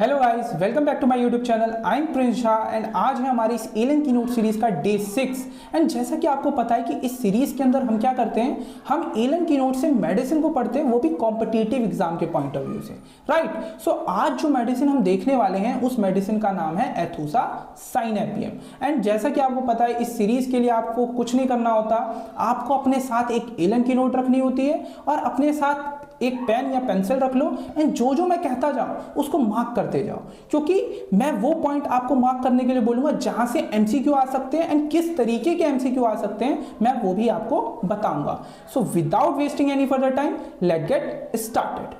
Hello guys, welcome back to my YouTube channel. I am Prince Shah and आज है हमारी इस एलन की नोट सीरीज का डे 6। एंड जैसा कि आपको पता है कि इस सीरीज के अंदर हम क्या करते हैं, हम एलन की नोट से मेडिसिन को पढ़ते हैं, वो भी कॉम्पिटिटिव एग्जाम के पॉइंट ऑफ व्यू से, राइट। सो आज जो मेडिसिन हम देखने वाले हैं उस मेडिसिन का नाम है एथुसा साइनेपियम। एंड जैसा कि आपको पता है इस सीरीज के लिए आपको कुछ नहीं करना होता, आपको अपने साथ एक एलन की नोट रखनी होती है और अपने साथ एक पेन या पेंसिल रख लो एंड जो जो मैं कहता जाऊं उसको मार्क करते जाओ, क्योंकि मैं वो पॉइंट आपको मार्क करने के लिए बोलूंगा जहां से एमसीक्यू आ सकते हैं एंड किस तरीके के एमसीक्यू आ सकते हैं मैं वो भी आपको बताऊंगा। So without wasting any further time let get started.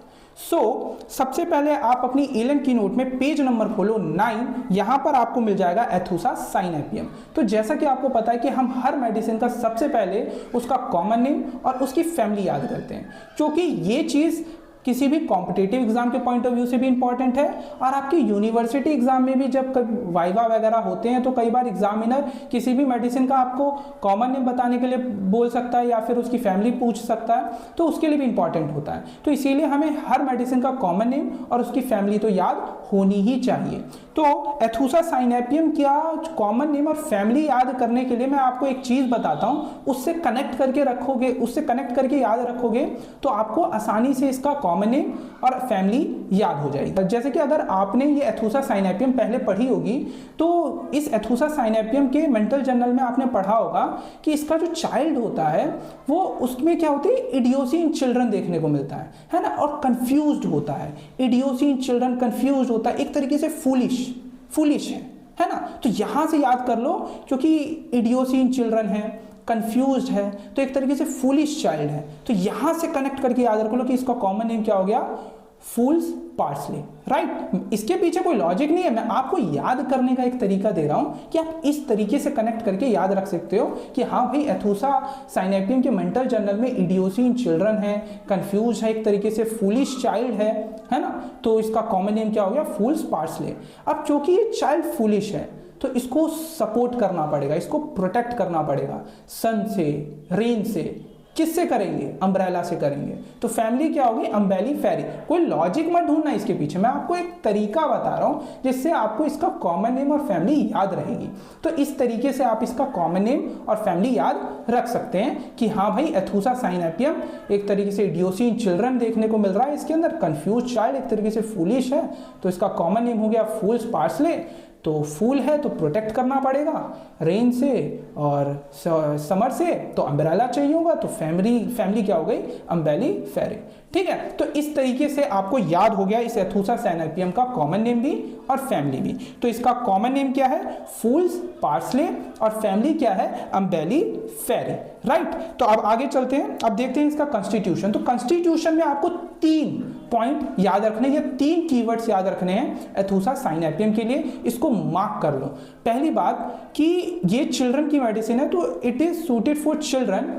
सबसे पहले आप अपनी एलन की नोट में पेज नंबर खोलो 9, यहां पर आपको मिल जाएगा एथुसा साइनेपियम। तो जैसा कि आपको पता है कि हम हर मेडिसिन का सबसे पहले उसका कॉमन नेम और उसकी फैमिली याद करते हैं, क्योंकि ये चीज किसी भी कॉम्पिटिटिव एग्जाम के पॉइंट ऑफ व्यू से भी इंपॉर्टेंट है और आपकी यूनिवर्सिटी एग्जाम में भी जब वाइवा वगैरह होते हैं तो कई बार एग्जामिनर किसी भी मेडिसिन का आपको कॉमन नेम बताने के लिए बोल सकता है या फिर उसकी फैमिली पूछ सकता है, तो उसके लिए भी इंपॉर्टेंट होता है। तो इसीलिए हमें हर मेडिसिन का कॉमन नेम और उसकी फैमिली तो याद होनी ही चाहिए। तो एथुसा साइनेपियम क्या कॉमन नेम और फैमिली याद करने के लिए मैं आपको एक चीज बताता हूं, उससे कनेक्ट करके रखोगे, उससे कनेक्ट करके याद रखोगे तो आपको आसानी से इसका कॉमन नेम और फैमिली याद हो जाएगी। जैसे कि अगर आपने ये एथुसा साइनेपियम पहले पढ़ी होगी तो इस एथुसा साइनेपियम के मेंटल जर्नल में आपने पढ़ा होगा कि इसका जो चाइल्ड होता है वो उसमें क्या होती है, इडियोसिन चिल्ड्रन देखने को मिलता है ना, और कंफ्यूज्ड होता है। इडियोसिन चिल्ड्रन कंफ्यूज्ड होता है, एक तरीके से फूलिश है ना। तो यहां से याद कर लो, क्योंकि इडियोसिन चिल्ड्रन है, कंफ्यूज्ड है, तो एक तरीके से फूलिश चाइल्ड है। तो यहां से कनेक्ट करके याद रख लो कि इसका कॉमन नेम क्या हो गया, फूल्स पार्सले, राइट। इसके पीछे कोई लॉजिक नहीं है, मैं आपको याद करने का एक तरीका दे रहा हूं कि आप इस तरीके से कनेक्ट करके याद रख सकते हो कि हाँ भाई एथुसा साइनेपियम के मेंटल जर्नल में इडियोसिन चिल्ड्रन है, कंफ्यूज है, एक तरीके से फूलिश चाइल्ड है ना, तो इसका कॉमन नेम क्या हो गया, फूल्स पार्सले। अब क्योंकि ये चाइल्ड फूलिश है तो इसको सपोर्ट करना पड़ेगा, इसको प्रोटेक्ट करना पड़ेगा सन से, रेन से। किससे करेंगे, अम्ब्रेला से करेंगे। तो फैमिली क्या होगी, अम्बेली फेरी। कोई लॉजिक मत ढूंढना इसके पीछे, मैं आपको एक तरीका बता रहा हूं जिससे आपको इसका कॉमन नेम और फैमिली याद रहेगी। तो इस तरीके से आप इसका कॉमन नेम और फैमिली याद रख सकते हैं कि हाँ भाई एथुसा साइनेपियम एक तरीके से इडियोसिन चिल्ड्रन देखने को मिल रहा है इसके अंदर, कंफ्यूज चाइल्ड एक तरीके से फूलिश है, तो इसका कॉमन नेम हो गया फूल्स पार्सले। तो फूल है तो प्रोटेक्ट करना पड़ेगा रेन से, और समर से तो अम्ब्रेला चाहिए होगा, तो फैमिली क्या हो गई, अम्बेली फेरे। ठीक है, तो इस तरीके से आपको याद हो गया इस एथुसा साइनेपियम का कॉमन नेम भी और फैमिली भी। तो इसका कॉमन नेम क्या है, फूल्स पार्सले, और फैमिली क्या है, अम्बेली फेरे, राइट। तो अब आगे चलते हैं, अब देखते हैं इसका कॉन्स्टिट्यूशन। तो कॉन्स्टिट्यूशन में आपको 3 पॉइंट याद रखने हैं, 3 कीवर्ड्स याद रखने हैं एथुसा साइनेपियम के लिए, इसको मार्क कर लो। पहली बात कि ये चिल्ड्रन की मेडिसिन है तो it is suited for children,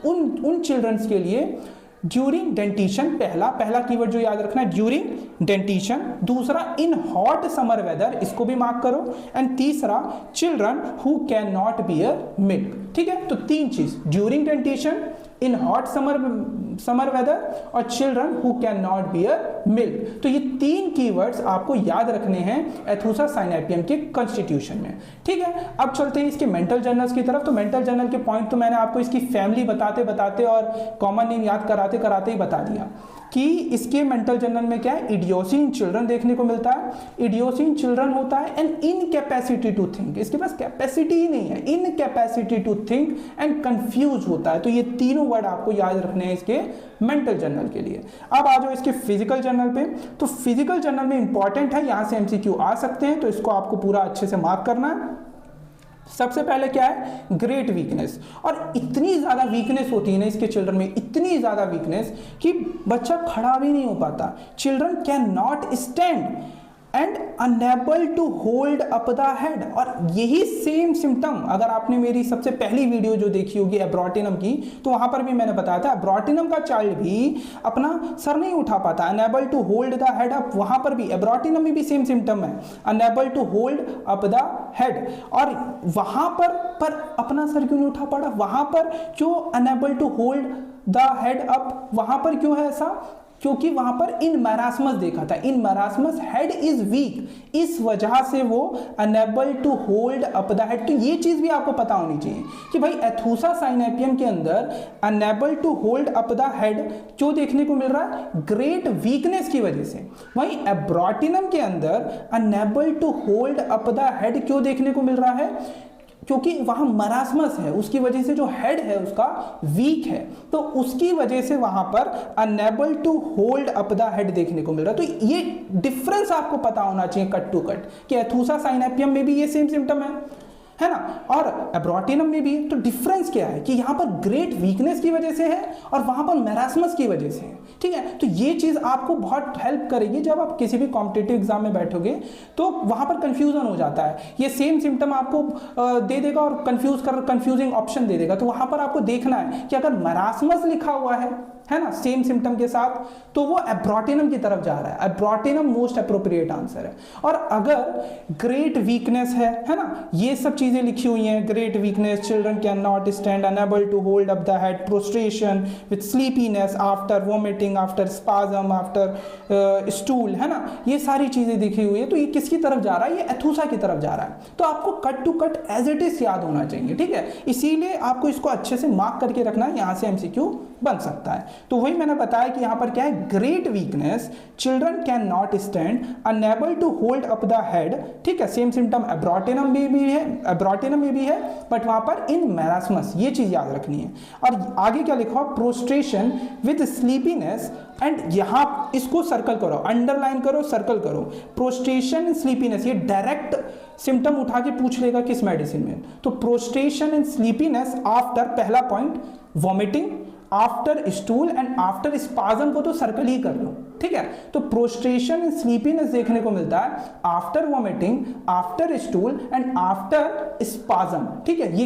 उन चिल्ड्रंस के लिए ड्यूरिंग डेंटिशन। पहला कीवर्ड जो याद रखना है ड्यूरिंग डेंटिशन। दूसरा इन हॉट समर वेदर, इसको भी मार्क करो। एंड तीसरा children who can not bear milk. ठीक है, तो 3 चीज, during dentition, in hot summer weather और children who can not bear milk. तो ये 3 कीवर्ड्स आपको याद रखने हैं एथुसा साइनेपियम के कॉन्स्टिट्यूशन में। ठीक है, अब चलते हैं इसके मेंटल जर्नल्स की तरफ। तो मेंटल जर्नल के पॉइंट तो मैंने आपको इसकी फैमिली बताते और कॉमन नेम याद कराते ही बता दिया कि इसके मेंटल जर्नल में क्या है, इडियोसिन चिल्ड्रन देखने को मिलता है। इडियोसिन चिल्ड्रन होता है एंड इनकैपेसिटी टू थिंक, इसके पास कैपेसिटी ही नहीं है, incapacity to think and confuse होता है। तो ये तीनों वर्ड आपको याद रखने हैं इसके मेंटल जर्नल के लिए। अब आ जाओ इसके फिजिकल जर्नल पे। तो फिजिकल जर्नल में इंपॉर्टेंट है, यहां से एमसीक्यू आ सकते हैं, तो इसको आपको पूरा अच्छे से मार्क करना है। सबसे पहले क्या है, ग्रेट वीकनेस। और इतनी ज्यादा वीकनेस होती है ना इसके चिल्ड्रन में, इतनी ज्यादा वीकनेस कि बच्चा खड़ा भी नहीं हो पाता। Children can not stand and unable to hold up the head. और यही सेम सिम्टम अगर आपने मेरी सबसे पहली वीडियो जो देखी होगी एब्रोटिनम की, तो वहां पर भी मैंने बताया था एब्रोटिनम का चाइल्ड भी अपना सर नहीं उठा पाता, unable to hold the head up. वहां पर भी एब्रोटिनम में भी सेम सिम्टम है, unable to hold up the head. और वहां पर अपना सर क्यों नहीं उठा पा रहा, वहां पर क्यों unable to hold the head up, वहां पर क्यों है ऐसा, क्योंकि वहां पर इन मैरास्मस देखा था, in marasmus head is weak, इस वजह से वो unable to hold up the head. तो ये चीज भी आपको पता होनी चाहिए कि भाई एथूसा साइनेपियम के अंदर unable to hold up the head क्यों देखने को मिल रहा है, ग्रेट वीकनेस की वजह से। वहीं एब्रोटिनम के अंदर unable to hold up the head क्यों देखने को मिल रहा है, क्योंकि वहां मरासमस है, उसकी वजह से जो हेड है उसका वीक है, तो उसकी वजह से वहां पर unable to hold up the head देखने को मिल रहा है। तो ये डिफरेंस आपको पता होना चाहिए कट टू कट कि एथूसा साइनेपियम में भी ये सेम सिम्टम है ना, और एब्रोटिनम में भी। तो डिफरेंस क्या है कि यहां पर ग्रेट वीकनेस की वजह से है और वहां पर मैरास्मस की वजह से है। ठीक है, तो ये चीज आपको बहुत हेल्प करेगी जब आप किसी भी कॉम्पिटिटिव एग्जाम में बैठोगे, तो वहां पर कंफ्यूजन हो जाता है, ये सेम सिम्टम आपको दे देगा और कंफ्यूजिंग ऑप्शन दे देगा। तो वहां पर आपको देखना है कि अगर मैरास्मस लिखा हुआ है ना, सेम सिम्टम के साथ, तो वो एब्रोटिनम की तरफ जा रहा है, एब्रोटिनम मोस्ट अप्रोप्रिएट आंसर है। और अगर ग्रेट वीकनेस है ना, ये सब चीजें लिखी हुई हैं, great weakness, children can not stand, unable to hold up the head, prostration with sleepiness after vomiting, after spasm, after stool, है ना, ये सारी चीजें लिखी हुई है। तो ये किसकी तरफ जा रहा है, ये एथूसा की तरफ जा रहा है। तो आपको cut to cut as it is याद होना चाहिए। ठीक है, इसीलिए आपको इसको अच्छे से मार्क करके रखना है, यहां से एमसीक्यू बन सकता है। तो वही मैंने बताया कि यहां पर क्या है, great weakness, children can not stand, unable to hold up the head. ठीक है, सेम सिम्टम एब्रोटिनम में भी है, बट वहां पर इन मैरास्मस, ये चीज याद रखनी है। और आगे क्या लिखा, प्रोस्ट्रेशन विद स्लीपीनेस, एंड यहां इसको सर्कल करो, अंडरलाइन करो, सर्कल करो, प्रोस्ट्रेशन स्लीपीनेस, ये डायरेक्ट सिम्टम उठा के पूछ लेगा किस मेडिसिन में। तो प्रोस्ट्रेशन एंड स्लीपीनेस आफ्टर, पहला point vomiting, after stool and after spasm को तो सर्कल ही कर लो। ठीक है, तो प्रोस्ट्रेशन एंड स्लीपीनेस देखने को मिलता है after vomiting, after stool and after spasm. ठीक है, ये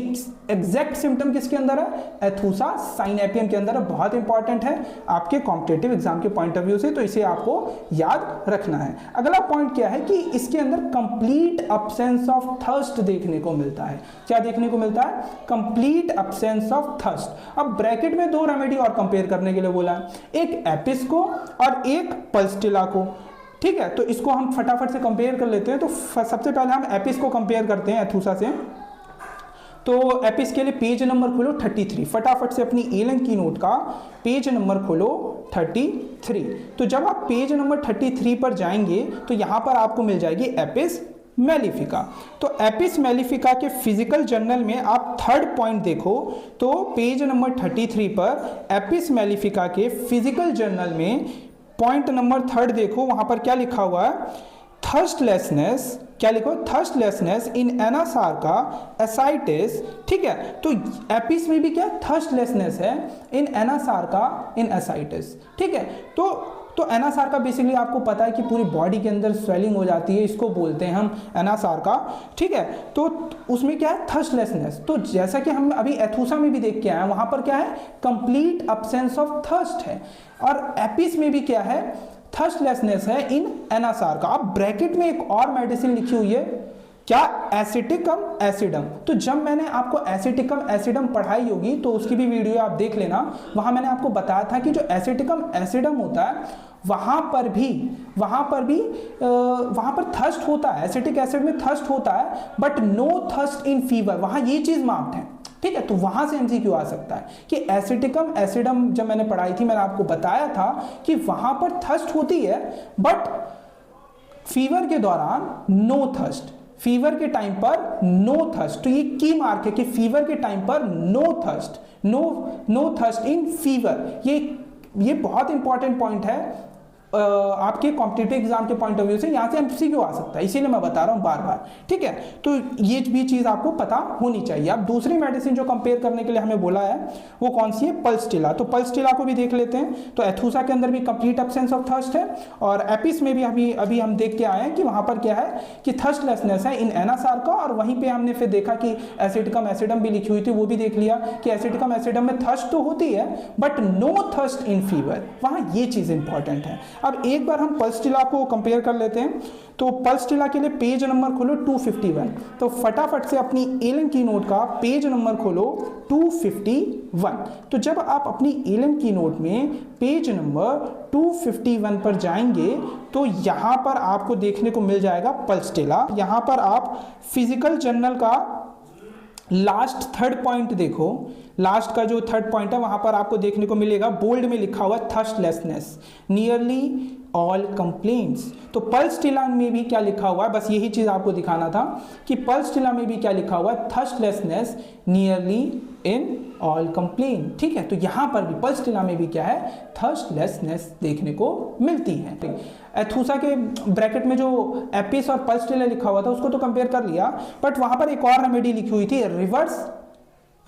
एग्जैक्ट सिम्टम किसके अंदर है, एथूसा साइनेपियम के अंदर है। बहुत इंपॉर्टेंट है आपके कॉम्पिटिटिव एग्जाम के पॉइंट ऑफ व्यू से, तो इसे आपको याद रखना है। अगला पॉइंट क्या है कि इसके अंदर कंप्लीट अब्सेंस ऑफ थर्स्ट देखने को मिलता है। क्या देखने को मिलता है, कंप्लीट अब्सेंस ऑफ थर्स्ट। अब ब्रैकेट में दो रेमेडी और कंपेयर करने के लिए बोला है, एक एपिस को और एक पल्स्टिला को। ठीक है, तो इसको हम फटाफट से कंपेयर कर लेते हैं। तो सबसे पहले हम एपिस को कंपेयर करते हैं एथूसा से। तो एपिस के लिए पेज नंबर खोलो 33, फटाफट से अपनी एलन की नोट का पेज नंबर खोलो 33। तो जब आप पेज नंबर 33 पर जाएंगे तो यहां पर आपको मिल जाएगी एपिस मेलिफिका। तो एपिस मेलिफिका के फिजिकल जर्नल में आप थर्ड पॉइंट देखो, तो पेज नंबर 33 पर एपिस मेलिफिका के फिजिकल जर्नल में पॉइंट नंबर थर्ड देखो, वहां पर क्या लिखा हुआ है, थर्स्टलेसनेस, क्या लिखो, थर्स्टलेसनेस इन एनासार्का एसाइटिस। ठीक है, तो एपिस में भी क्या थर्स्टलेसनेस है, इन एनासार्का इन एसाइटिस। ठीक है, तो एनासार्का बेसिकली आपको पता है कि पूरी बॉडी के अंदर स्वेलिंग हो जाती है, इसको बोलते हैं हम एनासार्का। ठीक है, तो उसमें क्या है, थर्स्टलेसनेस। तो जैसा कि हम अभी एथूसा में भी देख के आए, वहां पर क्या है, कंप्लीट अब्सेंस ऑफ थर्स्ट है, और एपिस में भी क्या है, थर्स्टलेसनेस है इन एनासार्का। अब ब्रैकेट में एक और मेडिसिन लिखी हुई है, क्या, एसिटिकम एसिडम। तो जब मैंने आपको एसिटिकम एसिडम पढ़ाई होगी तो उसकी भी वीडियो आप देख लेना, वहां मैंने आपको बताया था कि जो एसिटिकम एसिडम होता है वहां पर थर्स्ट होता है, एसिटिक एसिड में थर्स्ट होता है, but no thirst in fever, वहां ये चीज मार्क्ड है। ठीक है, तो वहां से एमसीक्यू आ सकता है कि एसिटिकम एसिडम जब मैंने पढ़ाई थी, मैंने आपको बताया था कि वहां पर थर्स्ट होती है, बट फीवर के दौरान नो थर्स्ट, फीवर के टाइम पर नो थर्स्ट। तो ये की मार्क है कि फीवर के टाइम पर no thirst, no thirst in fever. ये बहुत इंपॉर्टेंट पॉइंट है आपके कॉम्पिटिटिव एग्जाम के पॉइंट ऑफ व्यू से, यहां से एमसीक्यू आ सकता है, इसीलिए मैं बता रहा हूं बार बार। ठीक है, तो ये भी चीज आपको पता होनी चाहिए। अब दूसरी मेडिसिन जो कंपेयर करने के लिए हमें बोला है वो कौन सी है, पल्स्टिला। तो पल्स्टिला को भी देख लेते हैं। तो एथूसा के अंदर भी कंप्लीट एब्सेंस ऑफ थर्स्ट है, और एपिस में भी अभी हम देख के आए हैं कि वहां पर क्या है कि थर्स्टलेसनेस है इन एनासार्का, और वहीं पे हमने फिर देखा कि एसिटिकम एसिडम भी लिखी हुई थी, वो भी देख लिया कि एसिटिकम एसिडम में थर्स्ट तो होती है but no thirst in fever, वहां ये चीज इंपॉर्टेंट है। अब एक बार हम पल्सटिला को कंपेयर कर लेते हैं। तो पल्सटिला के लिए पेज नंबर खोलो 251, तो फटाफट से अपनी एलन की नोट का पेज नंबर खोलो 251। तो जब आप अपनी एलन की नोट में पेज नंबर 251 पर जाएंगे तो यहाँ पर आपको देखने को मिल जाएगा पल्सटिला। यहाँ पर आप फिजिकल जर्नल का लास्ट थर्ड पॉइंट देखो, लास्ट का जो थर्ड पॉइंट है वहां पर आपको देखने को मिलेगा बोल्ड में लिखा हुआ थर्स्टलेसनेस नियरली ऑल कंप्लेंट्स। तो पल्सटिला में भी क्या लिखा हुआ है, बस यही चीज आपको दिखाना था कि पल्सटिला में भी क्या लिखा हुआ है, थर्स्टलेसनेस नियरली इन ऑल कंप्लेन। ठीक है, तो यहां पर भी पल्सटिला में भी क्या है, थर्स्टलेसनेस देखने को मिलती है। एथुसा के ब्रैकेट में जो एपिस और पल्सटिला लिखा हुआ था उसको तो कंपेयर कर लिया, बट वहां पर एक और रेमेडी लिखी हुई थी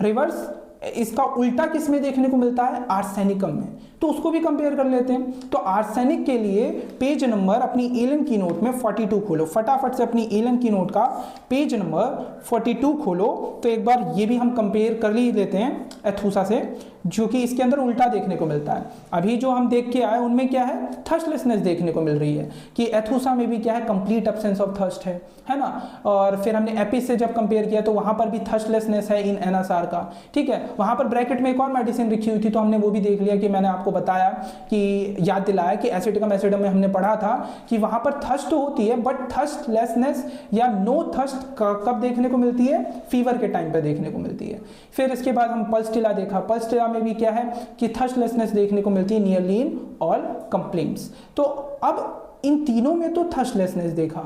रिवर्स। इसका उल्टा किस में देखने को मिलता है, आर्सेनिकम में, तो उसको भी कंपेयर कर लेते हैं। तो आर्सेनिक के लिए पेज नंबर अपनी एलन की नोट में 42 खोलो, फटाफट से अपनी एलन की नोट का पेज नंबर 42 खोलो। तो एक बार ये भी हम कंपेयर कर ही लेते हैं एथुसा से, जो कि इसके अंदर उल्टा देखने को मिलता है। अभी जो हम देख के आए उनमें क्या है, थर्स्टलेसनेस देखने को मिल रही है, कि एथुसा में भी क्या है, कंप्लीट एब्सेंस ऑफ थर्स्ट है ना। और फिर हमने एपिस से जब कंपेयर किया तो वहां पर भी थर्स्टलेसनेस है इन एनएसआर का। ठीक है, वहां पर ब्रैकेट में एक और मेडिसिन लिखी हुई थी तो हमने वो भी देख लिया, कि मैंने आपको बताया कि याद दिलाया कि एसिटिकम एसिडम में हमने पढ़ा था कि वहां पर थर्स्ट होती है, बट थर्स्टलेसनेस या नो थर्स्ट कब देखने को मिलती है, फीवर के टाइम पे देखने को मिलती है। फिर इसके बाद हम पल्सटिला देखा, पल्सटिला में भी क्या है कि थर्स्टलेसनेस देखने को मिलती है नियरली इन ऑल कंप्लेंट्स। तो अब इन तीनों में तो थर्स्टलेसनेस देखा,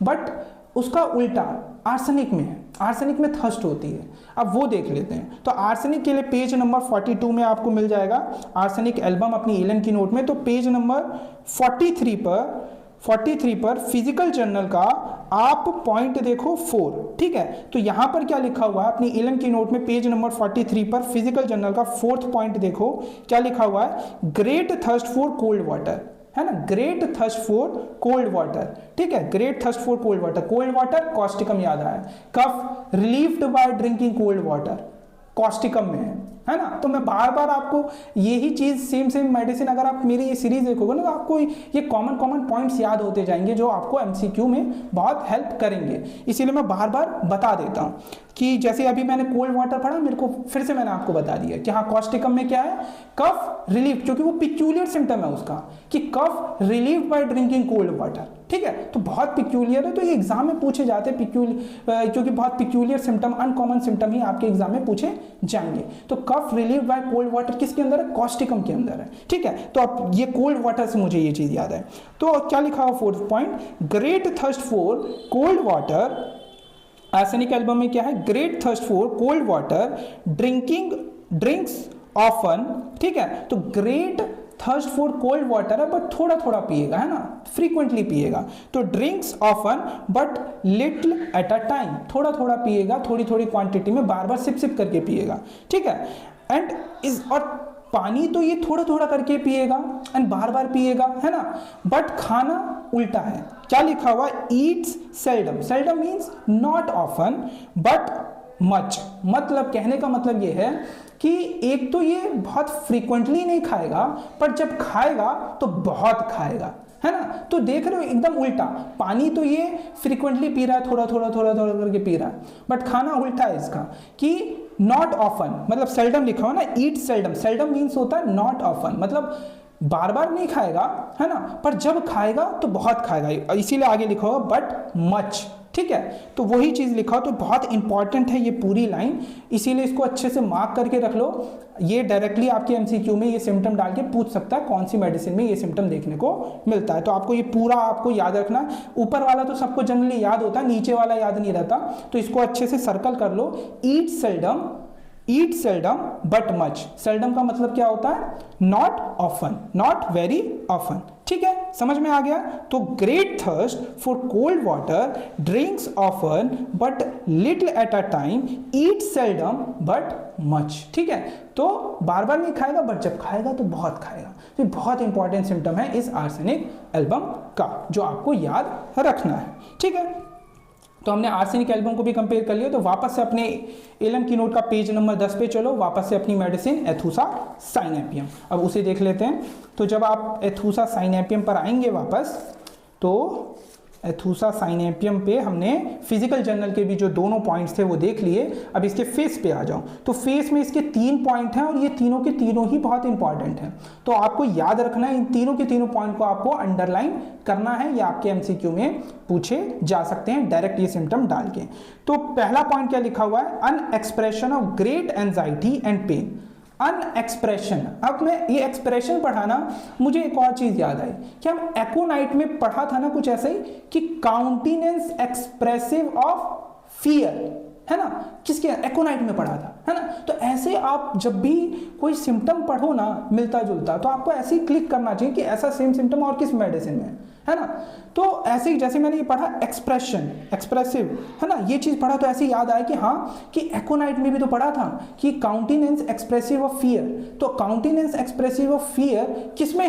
बट उसका उल्टा आर्सेनिक में है, आर्सेनिक में थर्स्ट होती है। अब वो देख लेते हैं। तो आर्सेनिक के लिए पेज नंबर 42 में आपको मिल जाएगा आर्सेनिक एल्बम अपनी एलन की नोट में। तो पेज नंबर 43 पर फिजिकल जर्नल का आप पॉइंट देखो 4। ठीक है, तो यहां पर क्या लिखा हुआ है अपनी एलन की नोट में पेज नंबर 43 पर फिजिकल जर्नल का 4th पॉइंट देखो, क्या लिखा हुआ है, great thirst for cold water, है ना, great thirst for cold water. ठीक है, great thirst for cold water Causticum याद आया, cough relieved by drinking cold water Causticum में है ना। तो मैं बार बार आपको यही चीज सेम मेडिसिन, अगर आप मेरी ये सीरीज देखोगे ना तो आपको ये कॉमन पॉइंट्स याद होते जाएंगे जो आपको एमसीक्यू में बहुत हेल्प करेंगे। इसीलिए मैं बार बार बता देता हूँ कि जैसे अभी मैंने कोल्ड वाटर पढ़ा, मेरे को फिर से मैंने आपको बता दिया कि हाँ कॉस्टिकम में क्या है, कफ रिलीफ, क्योंकि वो पिक्यूलियर सिम्टम है उसका कि cough relieve by drinking cold water. ठीक है, तो बहुत पिक्यूलियर है, तो ये एग्जाम में पूछे जाते हैं क्योंकि बहुत पिक्यूलियर सिम्टम, अनकॉमन सिम्टम ही आपके एग्जाम में पूछे जाएंगे। तो कफ रिलीव बाय कोल्ड वाटर किसके अंदर है, कॉस्टिकम के अंदर है। ठीक है, तो अब ये कोल्ड वाटर से मुझे ये चीज याद है। तो क्या लिखा हुआ 4th point, great thirst for cold water. Arsenic album में क्या है, great thirst for cold water, drinks often. ठीक है, तो great thirst for cold water है, बट थोड़ा थोड़ा पिएगा, है ना, फ्रीक्वेंटली पिएगा। तो drinks often but little at a time, थोड़ा थोड़ा पिएगा, थोड़ी थोड़ी क्वांटिटी में, बार बार सिप करके पिएगा। ठीक है, एंड और पानी तो ये थोड़ा थोड़ा करके पिएगा एंड बार बार पिएगा, है ना। बट खाना उल्टा है, क्या लिखा हुआ, Yeats seldom means not often but much. मतलब कहने का मतलब ये है कि एक तो ये बहुत फ्रीक्वेंटली नहीं खाएगा, पर जब खाएगा तो बहुत खाएगा, है ना। तो देख रहे हो एकदम उल्टा, पानी तो ये फ्रीक्वेंटली पी रहा है, थोड़ा थोड़ा करके पी रहा है, बट खाना उल्टा है इसका कि नॉट ऑफन, मतलब सेल्डम लिखा हो ना, ईट सेल्डम मीन्स होता है नॉट ऑफन, मतलब बार बार नहीं खाएगा, है ना, पर जब खाएगा तो बहुत खाएगा, इसीलिए आगे लिखा होगा बट मच। ठीक है, तो वही चीज लिखा हो, तो बहुत इंपॉर्टेंट है ये पूरी लाइन, इसीलिए इसको अच्छे से मार्क करके रख लो। ये डायरेक्टली आपके एमसीक्यू में ये सिम्टम डाल के पूछ सकता है कौन सी मेडिसिन में ये सिम्टम देखने को मिलता है। तो आपको ये पूरा आपको याद रखना, ऊपर वाला तो सबको जनरली याद होता है, नीचे वाला याद नहीं रहता, तो इसको अच्छे से सर्कल कर लो। Eat seldom but much, seldom का मतलब क्या होता है, not often, not very often. ठीक है, समझ में आ गया। तो great thirst for cold water, drinks often but little at a time, eat seldom but much. ठीक है, तो बार बार नहीं खाएगा, बट जब खाएगा तो बहुत खाएगा। तो बहुत इंपॉर्टेंट सिम्टम है इस आर्सेनिक एल्बम का, जो आपको याद रखना है। ठीक है, तो हमने आर्सेनिक एल्बम को भी कंपेयर कर लिया। तो वापस से अपने एलन की नोट का पेज नंबर 10 पे चलो, वापस से अपनी मेडिसिन एथुसा साइनेपियम, अब उसे देख लेते हैं। तो जब आप एथुसा साइनेपियम पर आएंगे वापस, तो एथुसा साइनेपियम पे हमने फिजिकल जर्नल के भी जो दोनों पॉइंट्स थे वो देख लिए। अब इसके फेस पे आ जाओ, तो फेस में इसके 3 पॉइंट हैं और ये तीनों के तीनों ही बहुत इंपॉर्टेंट हैं। तो आपको याद रखना है, इन तीनों के तीनों पॉइंट को आपको अंडरलाइन करना है, या आपके एमसीक्यू में पूछे जा सकते हैं डायरेक्ट ये सिम्टम डाल के। तो पहला पॉइंट क्या लिखा हुआ है, unexpression of great anxiety and pain. Unexpression, अब मैं ये एक्सप्रेशन पढ़ा ना, मुझे एक और चीज याद आई कि हम एकोनाइट में पढ़ा था ना कुछ ऐसा ही कि काउंटिनेंस एक्सप्रेसिव ऑफ फियर, है ना, किसके एकोनाइट में पढ़ा था, है ना। तो ऐसे आप जब भी कोई सिम्टम पढ़ो ना मिलता जुलता, तो आपको ऐसे ही क्लिक करना चाहिए कि ऐसा सेम सिम्टम और किस मेडिसिन में है ना। तो ऐसे ही जैसे मैंने ये पढ़ा एक्सप्रेशन एक्सप्रेसिव, है ना, ये चीज पढ़ा तो ऐसे याद आया कि हाँ, कि एकोनाइट में भी तो पढ़ा था कि काउंटिनेंस एक्सप्रेसिव ऑफ फियर। तो काउंटिनेंस एक्सप्रेसिव ऑफ फियर किसमें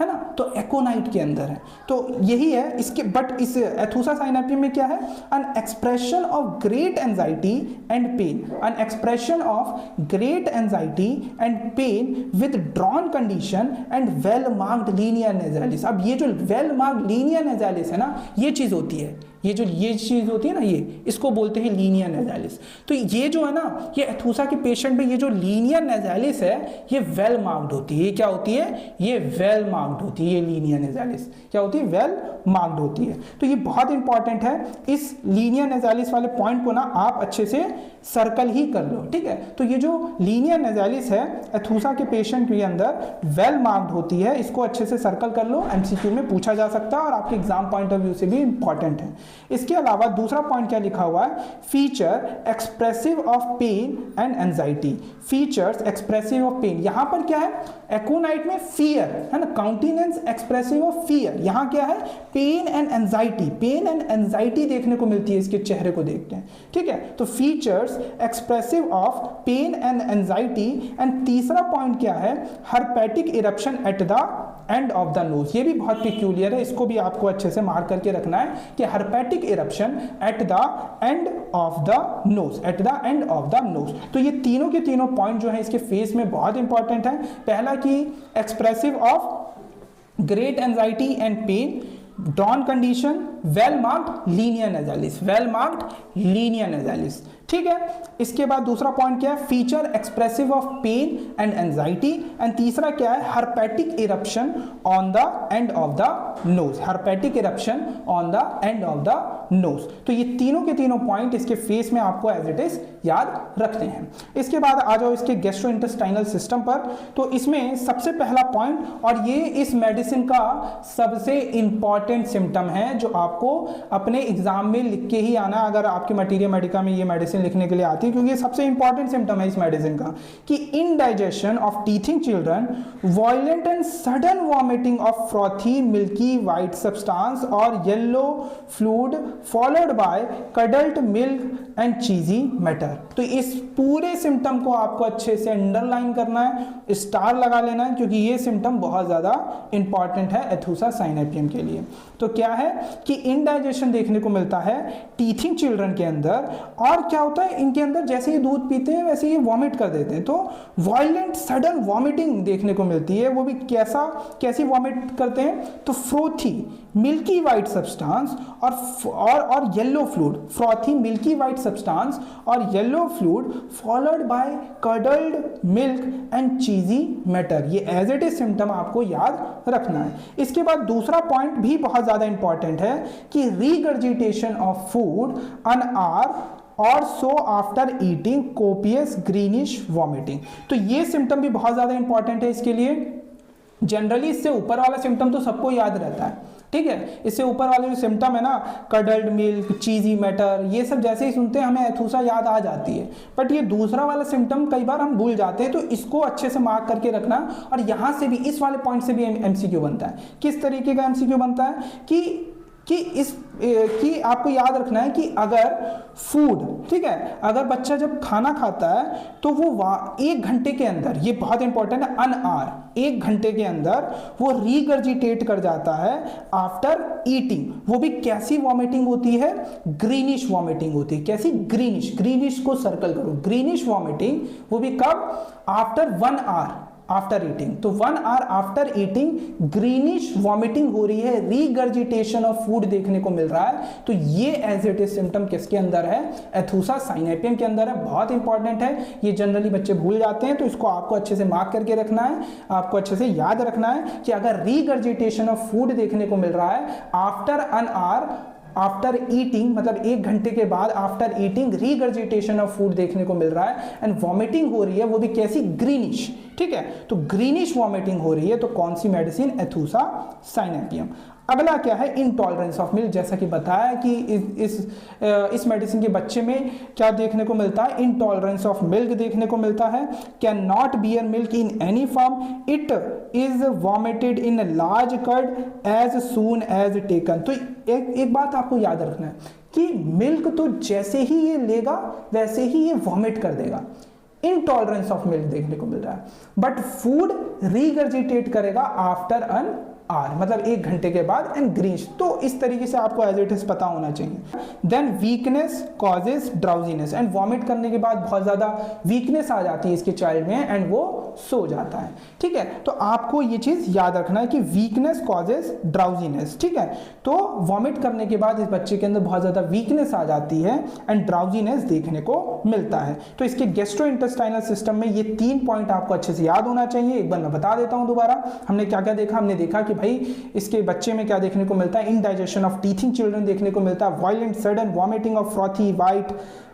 है ना, तो एकोनाइट के अंदर है। तो यही है इसके, बट इस एथुसा साइनेपियम में क्या है, unexpression of great anxiety and pain, unexpression of great anxiety and pain with drawn condition and well marked linear nasalis. अब ये जो वेल मार्क्ड लीनियर नेजालिस है ना, ये चीज होती है, ये चीज होती है ना, ये इसको बोलते हैं लीनियर नेजालिस। तो ये जो है ना, ये एथुसा के पेशेंट में ये जो लीनियर नेजालिस है, ये वेल मार्क्ड होती है। ये क्या होती है, ये वेल मार्क्ड होती है। ये लीनियर नेजालिस क्या होती है, वेल मार्क्ड होती है। तो ये बहुत इंपॉर्टेंट है, इस लीनियर नेजालिस वाले पॉइंट को ना आप अच्छे से सर्कल ही कर लो, ठीक है। तो ये जो लीनियर नेजालिस है एथुसा के पेशेंट के अंदर वेल मार्क्ड होती है, इसको अच्छे से सर्कल कर लो, एमसीक्यू में पूछा जा सकता है और आपके एग्जाम पॉइंट ऑफ व्यू से भी इंपॉर्टेंट है। इसके अलावा दूसरा पॉइंट क्या लिखा हुआ है, feature expressive of pain and anxiety. Features expressive of pain, यहां पर क्या है, एकोनाइट में फियर है ना, काउंटिनेंस एक्सप्रेसिव ऑफ फियर, यहां क्या है, pain and anxiety, pain and anxiety देखने को मिलती है, इसके चेहरे को देखते हैं, ठीक है। तो features expressive of pain and anxiety. And तीसरा पॉइंट क्या है, herpetic eruption at the end of the nose. ये भी बहुत पिक्यूलियर है, इसको भी आपको अच्छे से मार्क करके रखना है कि herpetic eruption at the end of the knows, eight the end of the nose. तो ये तीनों के तीनों पॉइंट जो है इसके फेस में बहुत इंपॉर्टेंट है। पहला कि expressive of great anxiety and pain, drawn condition, well marked linear nasalis, well marked linear nasalis, ठीक है। इसके बाद दूसरा पॉइंट क्या है, feature expressive of pain and anxiety. And तीसरा क्या है, herpetic eruption on the end of the nose, herpetic eruption on the end of the nose. तो ये तीनों के तीनों पॉइंट इसके फेस में आपको एज इट इज याद रखते हैं। इसके बाद आ जाओ इसके गैस्ट्रोइंटेस्टाइनल सिस्टम पर। तो इसमें सबसे पहला पॉइंट, और ये इस मेडिसिन का सबसे इंपॉर्टेंट सिम्टम है जो आपको अपने एग्जाम में लिख के ही आना, अगर आपके मटीरियल मेडिका में ये मेडिसिन लिखने के लिए आती है, क्योंकि ये सबसे इंपॉर्टेंट सिम्टम है इस मेडिसिन का, कि indigestion of teething children, violent and sudden vomiting of frothy milky white substance और yellow fluid followed by curdled milk and cheesy matter. तो इस पूरे सिम्टम को आपको अच्छे से अंडरलाइन करना है, स्टार लगा लेना है, क्योंकि ये सिम्टम बहुत ज्यादा इंपॉर्टेंट है एथुसा साइनेपियम के लिए। तो क्या है कि इनडाइजेशन देखने को मिलता है टीथिंग चिल्ड्रन के अंदर, और क्या होता है इनके अंदर जैसे ही दूध पीते हैं वैसे ही वॉमिट कर देते हैं। तो वायलेंट सडन वॉमिटिंग देखने को मिलती है, वो भी कैसी वॉमिट करते हैं, तो फ्रोथी मिल्की वाइट सब्सटेंस और yellow fluid, frothy milky white substance और yellow fluid followed by curdled milk and cheesy matter. ये एज इट इज सिम्टम आपको याद रखना है। इसके बाद दूसरा पॉइंट भी बहुत ज्यादा इंपॉर्टेंट है कि regurgitation of food an hour और so after eating copious greenish vomiting. तो ये सिम्टम भी बहुत ज्यादा इंपॉर्टेंट है इसके लिए। जनरली इससे ऊपर वाला सिम्टम तो सबको याद रहता है, ठीक है। इससे ऊपर वाले जो सिम्टम है ना, कडल्ड मिल्क, चीजी मैटर, ये सब जैसे ही सुनते हैं हमें एथुसा याद आ जाती है। बट ये दूसरा वाला सिम्टम कई बार हम भूल जाते हैं, तो इसको अच्छे से मार्क करके रखना। और यहां से भी, इस वाले पॉइंट से भी एमसीक्यू बनता है। किस तरीके का एमसीक्यू बनता है कि कि आपको याद रखना है कि अगर फूड, ठीक है, अगर बच्चा जब खाना खाता है तो वो 1 घंटे के अंदर, ये बहुत इंपॉर्टेंट है, अन आवर 1 घंटे के अंदर वो रीगर्जिटेट कर जाता है आफ्टर ईटिंग। वो भी कैसी वॉमिटिंग होती है? ग्रीनिश वॉमिटिंग होती है। कैसी? ग्रीनिश। ग्रीनिश को सर्कल करो, ग्रीनिश वॉमिटिंग। वो भी कब? After 1 hour after eating. तो 1 hour after eating greenish vomiting हो रही है, रीगर्जिटेशन ऑफ फूड देखने को मिल रहा है। तो ये एज इट इज सिम्टम किसके अंदर है? एथुसा साइनेपियम के अंदर है। बहुत इंपॉर्टेंट है, ये जनरली बच्चे भूल जाते हैं, तो इसको आपको अच्छे से मार्क करके रखना है, आपको अच्छे से याद रखना है कि अगर रीगर्जिटेशन ऑफ फूड देखने को मिल रहा है after an hour after eating, मतलब 1 घंटे के बाद after eating regurgitation of food देखने को मिल रहा है एंड वॉमिटिंग हो रही है, वो भी कैसी? ग्रीनिश। ठीक है, तो ग्रीनिश वॉमिटिंग हो रही है, तो कौन सी मेडिसिन? एथुसा साइनेपियम। अगला क्या है? Intolerance of milk. जैसा कि बताया कि इस मेडिसिन के बच्चे में क्या देखने को मिलता है? इंटॉलरेंस ऑफ मिल्क देखने को मिलता है। Can not bear milk in any form, it is vomited in large curd as soon as taken. तो एक बात आपको याद रखना है कि मिल्क तो जैसे ही ये लेगा वैसे ही ये वॉमिट कर देगा। इंटॉलरेंस ऑफ मिल्क देखने को मिल रहा है, बट फूड रीगर्जिटेट करेगा आफ्टर एन आर, मतलब 1 घंटे के बाद एंड ग्रीनिश। तो इस तरीके से आपको एज इट इज पता होना चाहिए। Then weakness causes drowsiness, and vomit करने के बाद बहुत ज्यादा वीकनेस आ जाती है इसके चाइल्ड में एंड वो सो जाता है। ठीक है, तो आपको ये चीज याद रखना है कि वीकनेस कॉजेज ड्राउजीनेस। ठीक है, तो वॉमिट करने के बाद इस बच्चे के अंदर बहुत ज्यादा वीकनेस आ जाती है एंड ड्राउजीनेस देखने को मिलता है। तो इसके गैस्ट्रोइंटेस्टाइनल सिस्टम में ये 3 पॉइंट आपको अच्छे से याद होना चाहिए। एक बार मैं बता देता हूं दोबारा, हमने क्या क्या देखा। हमने देखा कि भाई इसके बच्चे में क्या देखने को मिलता है? इंडाइजेशन ऑफ टीथिंग चिल्ड्रन देखने को मिलता है, violent sudden vomiting of frothy white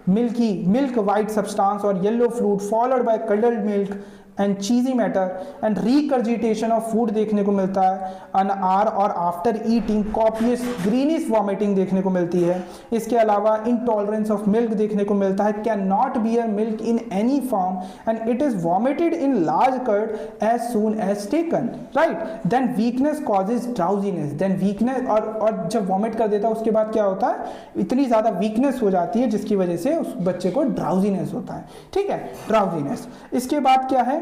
milk white substance और yellow fluid followed by curdled milk and cheesy matter and regurgitation of food देखने को मिलता है अन आर और after eating copious greenish vomiting देखने को मिलती है। इसके अलावा इंटॉलरेंस ऑफ मिल्क देखने को मिलता है, can not bear milk in any form and it is vomited in large curd as soon as taken, right. Then weakness causes drowsiness, then weakness और जब वॉमिट कर देता है उसके बाद क्या होता है? इतनी ज्यादा वीकनेस हो जाती है जिसकी वजह से उस बच्चे को ड्राउजीनेस होता है। ठीक है, ड्राउजीनेस। इसके बाद क्या है?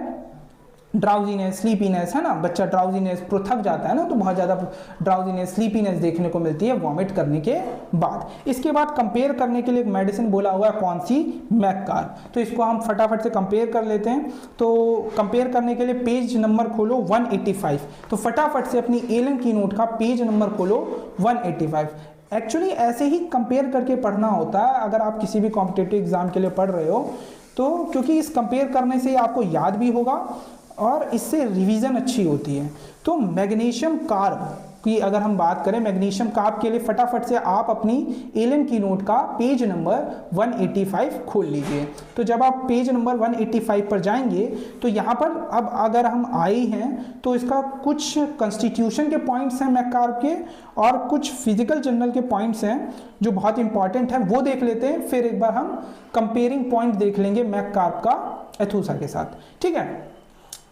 ड्राउजीनेस, स्लीपीनेस, है ना, बच्चा ड्राउजीनेस थक जाता है ना, तो बहुत ज़्यादा ड्राउजीनेस स्लीपीनेस देखने को मिलती है वॉमिट करने के बाद। इसके बाद कंपेयर करने के लिए एक मेडिसिन बोला हुआ है, कौन सी? मैककार्ब। तो इसको हम फटाफट से कंपेयर कर लेते हैं। तो कंपेयर करने के लिए पेज नंबर खोलो 185। तो फटाफट से अपनी एलन की नोट का पेज नंबर खोलो 185। एक्चुअली ऐसे ही कंपेयर करके पढ़ना होता है अगर आप किसी भी कॉम्पिटिटिव एग्जाम के लिए पढ़ रहे हो तो, क्योंकि इस कंपेयर करने से आपको याद भी होगा और इससे रिवीजन अच्छी होती है। तो मैग्नीशियम कार्ब की अगर हम बात करें, मैग्नीशियम कार्ब के लिए फटाफट से आप अपनी एलन की नोट का पेज नंबर 185 खोल लीजिए। तो जब आप पेज नंबर 185 पर जाएंगे तो यहाँ पर अब अगर हम आए हैं तो इसका कुछ कॉन्स्टिट्यूशन के पॉइंट्स हैं मैककार्ब के और कुछ फिजिकल जर्नल के पॉइंट्स हैं जो बहुत इंपॉर्टेंट है, वो देख लेते हैं। फिर एक बार हम कंपेयरिंग पॉइंट देख लेंगे मैककार्ब का एथुसा के साथ। ठीक है,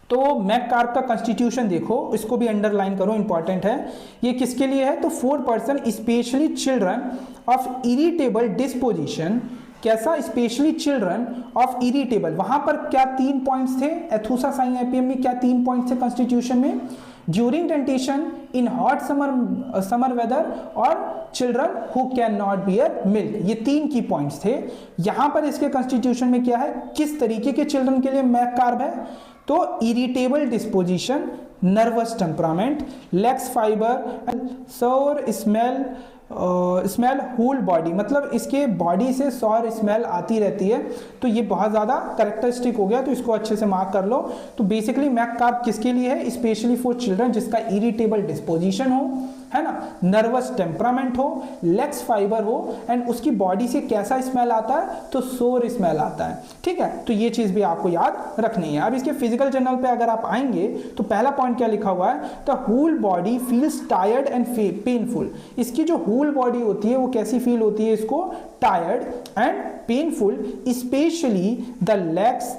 तो मैककार्ब का कॉन्स्टिट्यूशन देखो, इसको भी अंडरलाइन करो, इंपॉर्टेंट है। ये किसके लिए है? तो 4 person specially children of irritable disposition. कैसा? Specially children of irritable. वहां पर क्या 3 पॉइंट्स थे? एथुसा साइनेपियम में क्या 3 पॉइंट्स थे कॉन्स्टिट्यूशन में? During dentition, in hot summer weather और children who can not bear milk. ये 3 की पॉइंट्स थे। यहां पर इसके कॉन्स्टिट्यूशन में क्या है? किस तरीके के चिल्ड्रन के लिए मैककार्ब है? तो irritable disposition, nervous temperament, lax fibre, sour smell whole body, मतलब इसके बॉडी से सौर स्मेल आती रहती है। तो ये बहुत ज़्यादा करेक्टरिस्टिक हो गया, तो इसको अच्छे से मार्क कर लो। तो बेसिकली मैककार्ब किसके लिए है? स्पेशली फॉर चिल्ड्रन जिसका इरिटेबल डिस्पोजिशन हो, है ना, नर्वस टेम्परामेंट हो, लेक्स फाइबर हो एंड उसकी बॉडी से कैसा स्मेल आता है? तो सोर स्मेल आता है। ठीक है, तो ये चीज भी आपको याद रखनी है। अब इसके फिजिकल जर्नल पे अगर आप आएंगे तो पहला पॉइंट क्या लिखा हुआ है? The whole body feels tired and painful. इसकी जो होल बॉडी होती है वो कैसी फील होती है? इसको tired and painful, specially the legs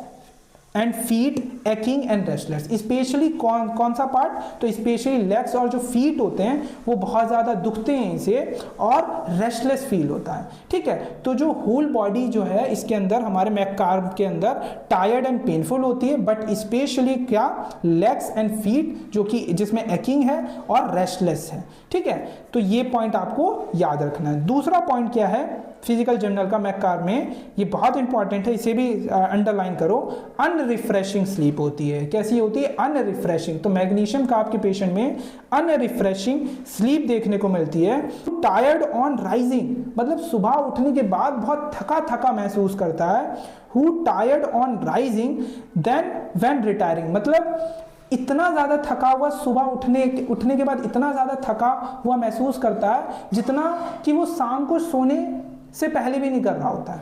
and feet aching and restless. Specially कौन सा पार्ट, तो स्पेशली लेग्स और जो फीट होते हैं वो बहुत ज़्यादा दुखते हैं इसे, और रेस्टलेस फील होता है। ठीक है, तो जो होल बॉडी जो है इसके अंदर, हमारे मैककार्प के अंदर टायर्ड एंड पेनफुल होती है, बट स्पेशली क्या, लेग्स एंड फीट जो कि जिसमें एकिंग है और रेस्टलेस है। ठीक है, तो ये पॉइंट आपको याद रखना है। दूसरा पॉइंट क्या है फिजिकल जर्नल का मैककार्प में, ये बहुत इंपॉर्टेंट है, इसे भी अंडरलाइन करो, अनरिफ्रेशिंग स्लीप होती है। कैसी होती है, अनरिफ्रेशिंग। तो मैग्नीशियम का आपके पेशेंट में अनरिफ्रेशिंग स्लीप देखने को मिलती है। टायर्ड ऑन राइजिंग, मतलब सुबह उठने के बाद बहुत थका थका महसूस करता है। Who tired on rising than when retiring, मतलब इतना ज़्यादा थका हुआ, सुबह उठने के बाद इतना ज़्यादा थका हुआ महसूस करता है जितना कि वो शाम को सोने से पहले भी नहीं कर रहा होता है।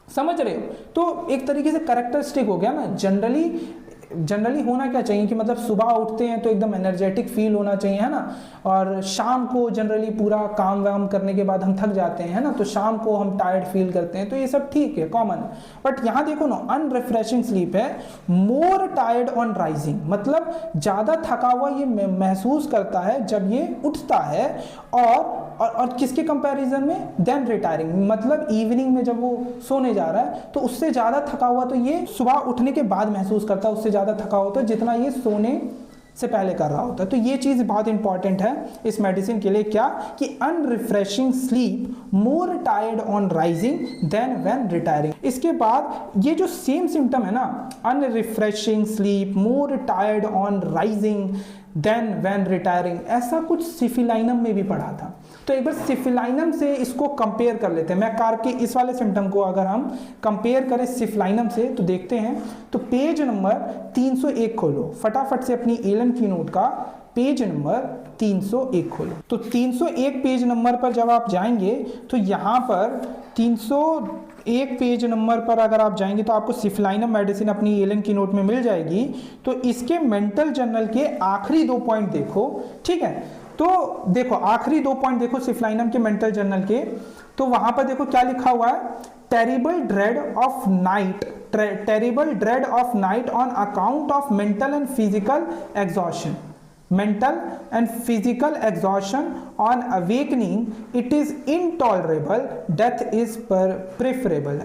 समझ रहे हो? तो एक तरीके से कैरेक्टरिस्टिक हो गया ना। जनरली होना क्या चाहिए कि मतलब सुबह उठते हैं तो एकदम एनर्जेटिक फील होना चाहिए, है ना, और शाम को जनरली पूरा काम वाम करने के बाद हम थक जाते हैं, है ना, तो शाम को हम टायर्ड फील करते हैं, तो ये सब ठीक है, कॉमन। बट यहाँ देखो ना, अनरिफ्रेशिंग स्लीप है, मोर टायर्ड ऑन राइजिंग, मतलब ज़्यादा थका हुआ ये महसूस करता है जब ये उठता है, और किसके कंपैरिजन में, देन रिटायरिंग, मतलब इवनिंग में जब वो सोने जा रहा है तो उससे ज़्यादा थका हुआ तो ये सुबह उठने के बाद महसूस करता है, उससे ज़्यादा थका होता है जितना ये सोने से पहले कर रहा होता है। तो ये चीज़ बहुत इंपॉर्टेंट है इस मेडिसिन के लिए, क्या कि unrefreshing sleep, more tired on rising than when retiring. इसके बाद ये जो सेम सिम्टम है ना, unrefreshing sleep, more tired on rising than when retiring, ऐसा कुछ सिफिलाइनम में भी पढ़ा था। तो एक बार सिफिलाइनम से इसको कंपेयर कर लेते हैं। मैककार्प के इस वाले सिम्टम को अगर हम कंपेयर करें सिफिलाइनम से तो देखते हैं, तो पेज नंबर 301 खोलो, फटाफट से अपनी एलन की नोट का पेज नंबर 301 खोलो। तो 301 पेज नंबर पर जब आप जाएंगे तो यहाँ पर 301 पेज नंबर पर अगर आप जाएंगे तो आपको सिफिलाइनम मेडिसिन अपनी एलन की नोट में मिल जाएगी। तो इसके मेंटल जर्नल के आखिरी 2 पॉइंट देखो। ठीक है, तो देखो आखिरी 2 पॉइंट देखो सिफिलाइनम के मेंटल जर्नल के, तो वहां पर देखो क्या लिखा हुआ है, terrible dread of night on account of mental and physical exhaustion, mental and physical exhaustion on awakening, it is intolerable, death is preferable।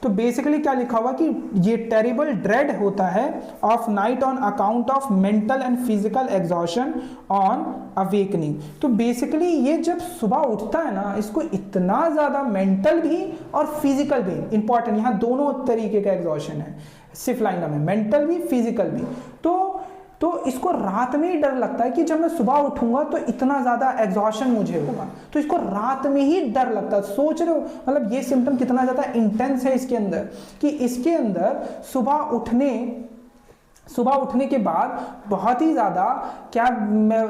तो बेसिकली क्या लिखा हुआ कि ये टेरिबल ड्रेड होता है of night on account of mental and physical exhaustion on awakening. तो basically ये जब सुबह उठता है ना, इसको इतना ज़्यादा मेंटल भी और फिजिकल भी, इंपॉर्टेंट यहाँ दोनों तरीके का एग्जॉशन है सिफिलाइनम में, मेंटल भी फिजिकल भी। तो इसको रात में ही डर लगता है कि जब मैं सुबह उठूंगा तो इतना ज़्यादा एग्जॉशन मुझे होगा, तो इसको रात में ही डर लगता है। सोच रहे हो मतलब ये सिम्टम कितना ज़्यादा इंटेंस है इसके अंदर, कि इसके अंदर सुबह उठने के बाद बहुत ही ज़्यादा क्या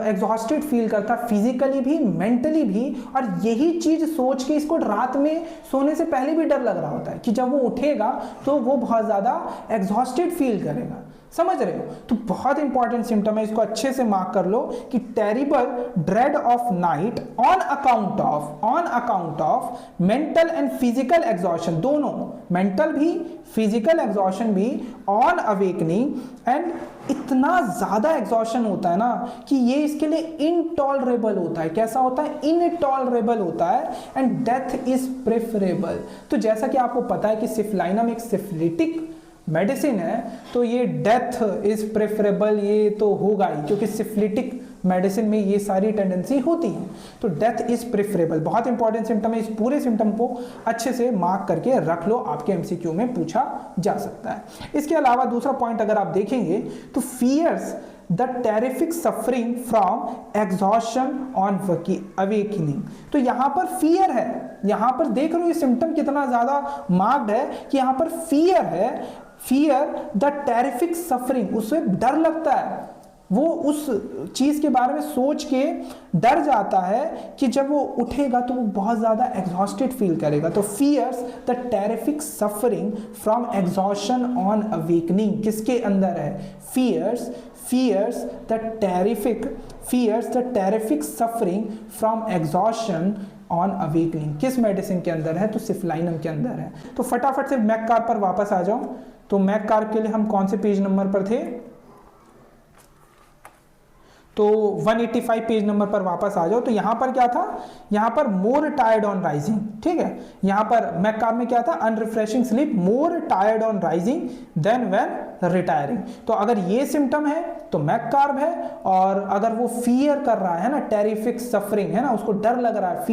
एग्जॉस्टेड फील करता, फिजिकली भी मेंटली भी, और यही चीज़ सोच के इसको रात में सोने से पहले भी डर लग रहा होता है कि जब वो उठेगा तो वो बहुत ज़्यादा एग्जॉस्टेड फील करेगा। समझ रहे हो? तो बहुत इंपॉर्टेंट सिम्टम है, इसको अच्छे से मार्क कर लो कि terrible dread of night on account of mental and physical exhaustion, दोनों मेंटल भी फिजिकल एग्जॉशन भी ऑन अवेकनिंग, एंड इतना ज़्यादा एग्जॉशन होता है ना कि ये इसके लिए इनटॉलरेबल होता है। कैसा होता है? इनटॉलरेबल होता है, एंड डेथ इज प्रेफरेबल। तो जैसा कि आपको पता है कि सिफिलाइनम एक सिफिलिटिक मेडिसिन है, तो ये डेथ इज प्रेफरेबल ये तो होगा ही, क्योंकि सिफिलिटिक मेडिसिन में ये सारी टेंडेंसी होती है। तो डेथ इज प्रेफरेबल बहुत इंपॉर्टेंट सिम्टम है, इस पूरे सिम्टम को अच्छे से मार्क करके रख लो, आपके एमसीक्यू में पूछा जा सकता है। इसके अलावा दूसरा पॉइंट अगर आप देखेंगे तो fears the terrific suffering from exhaustion on awakening. तो यहाँ पर फियर है, यहाँ पर देख रहे हो ये सिम्टम कितना ज्यादा मार्क्ड है कि यहाँ पर फियर है, फियर द टेरिफिक सफरिंग, उससे डर लगता है, वो उस चीज़ के बारे में सोच के डर जाता है कि जब वो उठेगा तो वो बहुत ज़्यादा एग्जॉस्टेड फील करेगा। तो fears the terrific suffering from exhaustion on awakening किसके अंदर है? fears the terrific suffering from exhaustion on awakening किस मेडिसिन के अंदर है? तो सिफलाइनम के अंदर है। तो फटाफट से मैककार्ब पर वापस आ जाओ। तो मैककार्ब के लिए हम कौन से पेज नंबर पर थे? तो 185 पेज नंबर पर वापस आ जाओ। तो यहां पर क्या था? यहां पर मोर टायर्ड ऑन राइजिंग, ठीक है। यहां पर मैककार्ब में क्या था? Unrefreshing sleep, more tired on rising than when retiring. तो अगर ये सिम्टम है तो मैककार्ब है, और अगर वो फियर कर रहा है ना, टेरिफिक सफरिंग है ना, उसको डर लग रहा है,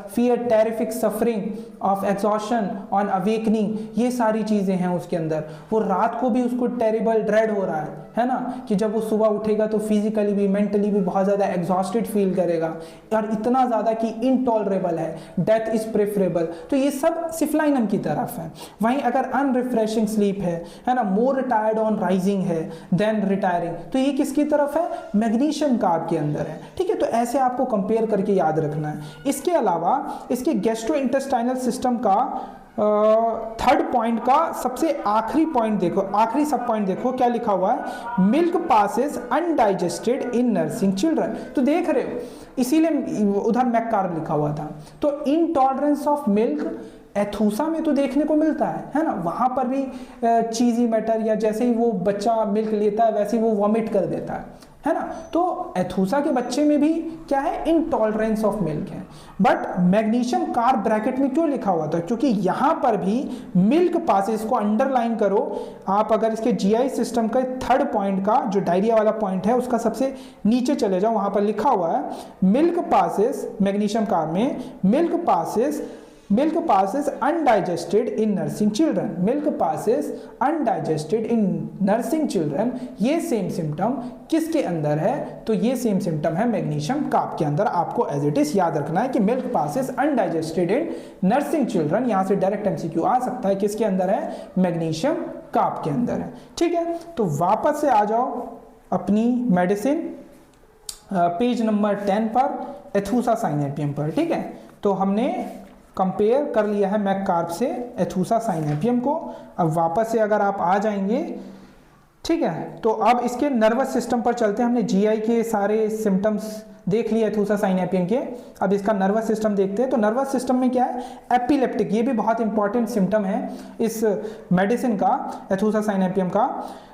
fear terrific suffering of exhaustion on awakening, ये सारी चीजें हैं उसके अंदर। वो रात को भी उसको टेरिबल ड्रेड हो रहा है ना, कि जब वो सुबह उठेगा तो फिजिकली भी मेंटली भी बहुत ज्यादा एग्जॉस्टेड फील करेगा, और इतना ज्यादा कि इनटॉलरेबल है, डेथ इज प्रेफरेबल। तो ये सब सिफलाइनम की तरफ है। वहीं अगर अनरिफ्रेशिंग स्लीप है ना, मोर टायर्ड ऑन राइजिंग है देन रिटायरिंग, तो ये किसकी तरफ है? मैग्नीशियम कार्ब के अंदर है, ठीक है। तो ऐसे आपको कंपेयर करके याद रखना है। इसके अलावा इसके गैस्ट्रोइंटेस्टाइनल सिस्टम का थर्ड पॉइंट का सबसे आखिरी पॉइंट देखो, आखिरी सब पॉइंट देखो क्या लिखा हुआ है? Milk passes undigested in nursing children. तो देख रहे हो, इसीलिए उधर मैककार्ब लिखा हुआ था। तो इनटॉलरेंस ऑफ मिल्क एथूसा में तो देखने को मिलता है ना, वहां पर भी चीजी मैटर, या जैसे ही वो बच्चा मिल्क लेता है वैसे ही वो वॉमिट कर देता है ना। तो एथूसा के बच्चे में भी क्या है? इनटॉलरेंस ऑफ मिल्क है। बट मैग्नीशियम कार्ब ब्रैकेट में क्यों लिखा हुआ था? क्योंकि यहां पर भी मिल्क पासेस को अंडरलाइन करो आप। अगर इसके जीआई सिस्टम का थर्ड पॉइंट का जो डायरिया वाला पॉइंट है उसका सबसे नीचे चले जाओ, वहां पर लिखा हुआ है मिल्क पासेस, मैग्नीशियम कार्ब में milk passes undigested in nursing children, milk passes undigested in nursing children। ये सेम सिम्टम किसके अंदर है? तो ये सेम सिम्टम है मैग्नीशियम कार्ब के अंदर। आपको एज इट इज याद रखना है कि milk passes undigested in nursing children, यहां से डायरेक्ट एमसीक्यू आ सकता है। किसके अंदर है? मैग्नीशियम कार्ब के अंदर है, ठीक है। तो वापस से आ जाओ अपनी मेडिसिन पेज नंबर 10 पर, एथूसा साइनेपियम पर, ठीक है। तो हमने कंपेयर कर लिया है मैककार्ब से एथूसा साइनेपियम को। अब वापस से अगर आप आ जाएंगे, ठीक है, तो अब इसके नर्वस सिस्टम पर चलते हैं। हमने जीआई के सारे सिम्टम्स देख लिए एथूसा साइनेपियम के, अब इसका नर्वस सिस्टम देखते हैं। तो नर्वस सिस्टम में क्या है? एपिलेप्टिक, ये भी बहुत इंपॉर्टेंट सिम्टम है इस मेडिसिन का, एथूसा साइनेपियम का।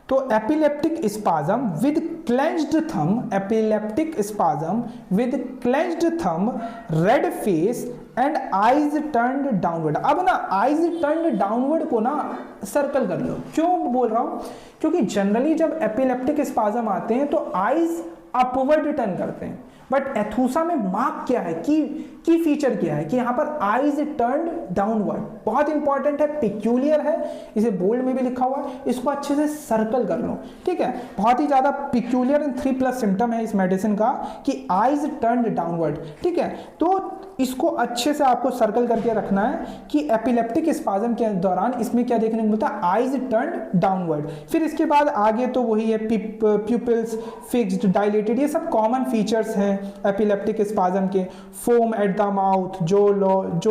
तो epileptic spasm with clenched thumb, epileptic spasm with clenched thumb, red face and eyes turned downward. अब ना आईज टर्न्ड डाउनवर्ड को ना सर्कल कर लो। क्यों बोल रहा हूं? क्योंकि जनरली जब एपिलेप्टिक स्पाज्म आते हैं तो आईज अपवर्ड टर्न करते हैं, बट एथूसा में मार्क क्या है, की फीचर क्या है कि यहां पर आईज टर्न्ड डाउनवर्ड। बहुत इंपॉर्टेंट है, पिक्यूलियर है, इसे बोल्ड में भी लिखा हुआ है, इसको अच्छे से सर्कल कर लो, ठीक है। बहुत ही ज्यादा पिक्यूलियर एंड 3+ सिम्टम है इस मेडिसिन का कि आईज टर्न्ड डाउनवर्ड, ठीक है। तो इसको अच्छे से आपको सर्कल करके रखना है कि एपिलेप्टिक स्पाज्म के दौरान इसमें क्या देखने को मिलता है? Eyes turned downward. फिर इसके बाद आगे तो वही है, प्यूपिल्स फिक्स्ड, डायलेटेड, ये सब कॉमन फीचर्स हैं एपिलेप्टिक स्पाज्म के। फोम एट द माउथ, जो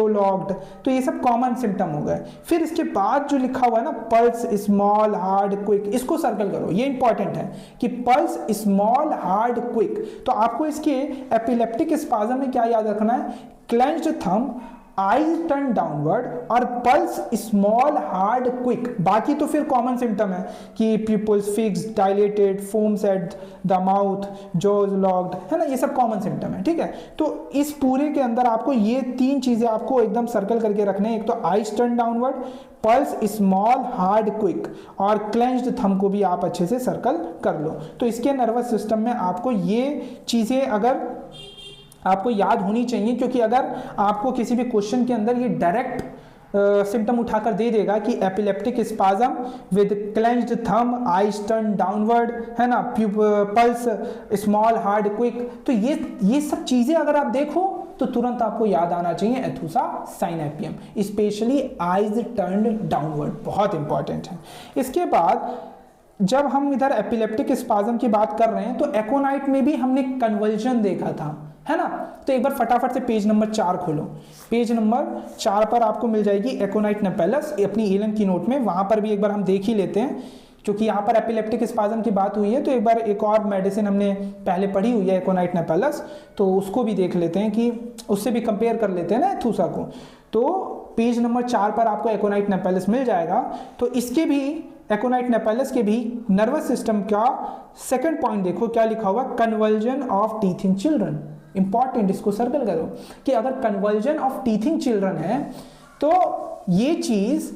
लॉक्ड, तो ये सब कॉमन सिम्टम हो गए। फिर इसके बाद जो लिखा हुआ है ना, पल्स स्मॉल हार्ड क्विक, इसको सर्कल करो, ये इंपॉर्टेंट है कि पल्स स्मॉल हार्ड क्विक। तो आपको इसके एपिलेप्टिक स्पाज्म में क्या याद रखना है? Clenched thumb, eyes turn downward और पल्स स्मॉल हार्ड क्विक। बाकी तो फिर कॉमन सिम्टम है कि pupils fixed, dilated, foams at the mouth, jaws locked, है ना, ये सब कॉमन सिम्टम है, ठीक है। तो इस पूरे के अंदर आपको ये 3 चीजें आपको एकदम सर्कल करके रखने हैं। एक तो eyes turn downward, pulse small hard quick और क्लेंज्ड थंब को भी आप अच्छे से सर्कल कर लो। तो इसके नर्वस सिस्टम में आपको ये चीजें अगर आपको याद होनी चाहिए, क्योंकि अगर आपको किसी भी क्वेश्चन के अंदर ये डायरेक्ट सिम्टम उठाकर दे देगा कि epileptic spasm with clenched thumb, eyes turn downward, है ना, पल्स स्मॉल हार्ड क्विक, तो ये सब चीजें अगर आप देखो तो तुरंत आपको याद आना चाहिए एथूसा साइनेपियम, स्पेशली आईज टर्न्ड डाउनवर्ड, बहुत इंपॉर्टेंट है। इसके बाद जब हम इधर एपिलेप्टिक स्पाज्म की बात कर रहे हैं तो एकोनाइट में भी हमने कन्वर्जन देखा था, है ना। तो एक बार फटाफट से पेज नंबर 4 खोलो। पेज नंबर 4 पर आपको मिल जाएगी एकोनाइट नेपेलस अपनी एलन की नोट में। वहां पर भी एक बार हम देख ही लेते हैं, क्योंकि यहाँ पर एपिलेप्टिक स्पाज्म की बात हुई है तो एक बार एक और मेडिसिन हमने पहले पढ़ी हुई है एकोनाइट नेपेलस, तो उसको भी देख लेते हैं कि उससे भी कंपेयर कर लेते हैं ना एथूसा को। तो पेज नंबर 4 पर आपको एकोनाइट नेपेलस मिल जाएगा। तो इसके भी एकोनाइट नेपेलस के भी नर्वस सिस्टम का सेकंड पॉइंट देखो क्या लिखा हुआ, conversion of teeth in children. Important, इसको सर्कल करो कि अगर convulsion of teeth in children है तो ये चीज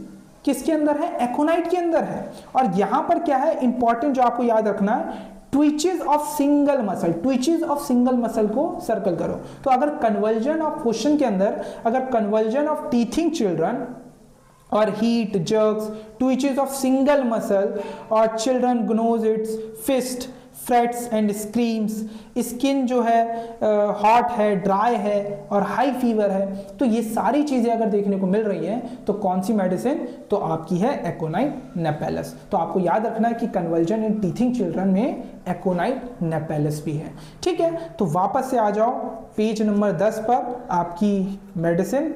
किसके अंदर है, एकोनाइट के अंदर है। और यहां पर क्या है इंपॉर्टेंट जो आपको याद रखना है, twitches of single muscle, twitches of single muscle को सर्कल करो। तो अगर कन्वर्जन ऑफ क्वेश्चन के अंदर अगर कन्वर्जन ऑफ टीथिंग चिल्ड्रन और heat jerks, twitches of single muscle और children gnaws its fist, frets and screams, skin जो है हॉट है, ड्राई है और हाई फीवर है, तो ये सारी चीजें अगर देखने को मिल रही है तो कौन सी मेडिसिन, तो आपकी है एकोनाइट नेपेलस। तो आपको याद रखना है कि कन्वर्जन इन टीथिंग चिल्ड्रन में एकोनाइट नेपेलस भी है। ठीक है, तो वापस से आ जाओ पेज नंबर 10 पर आपकी मेडिसिन।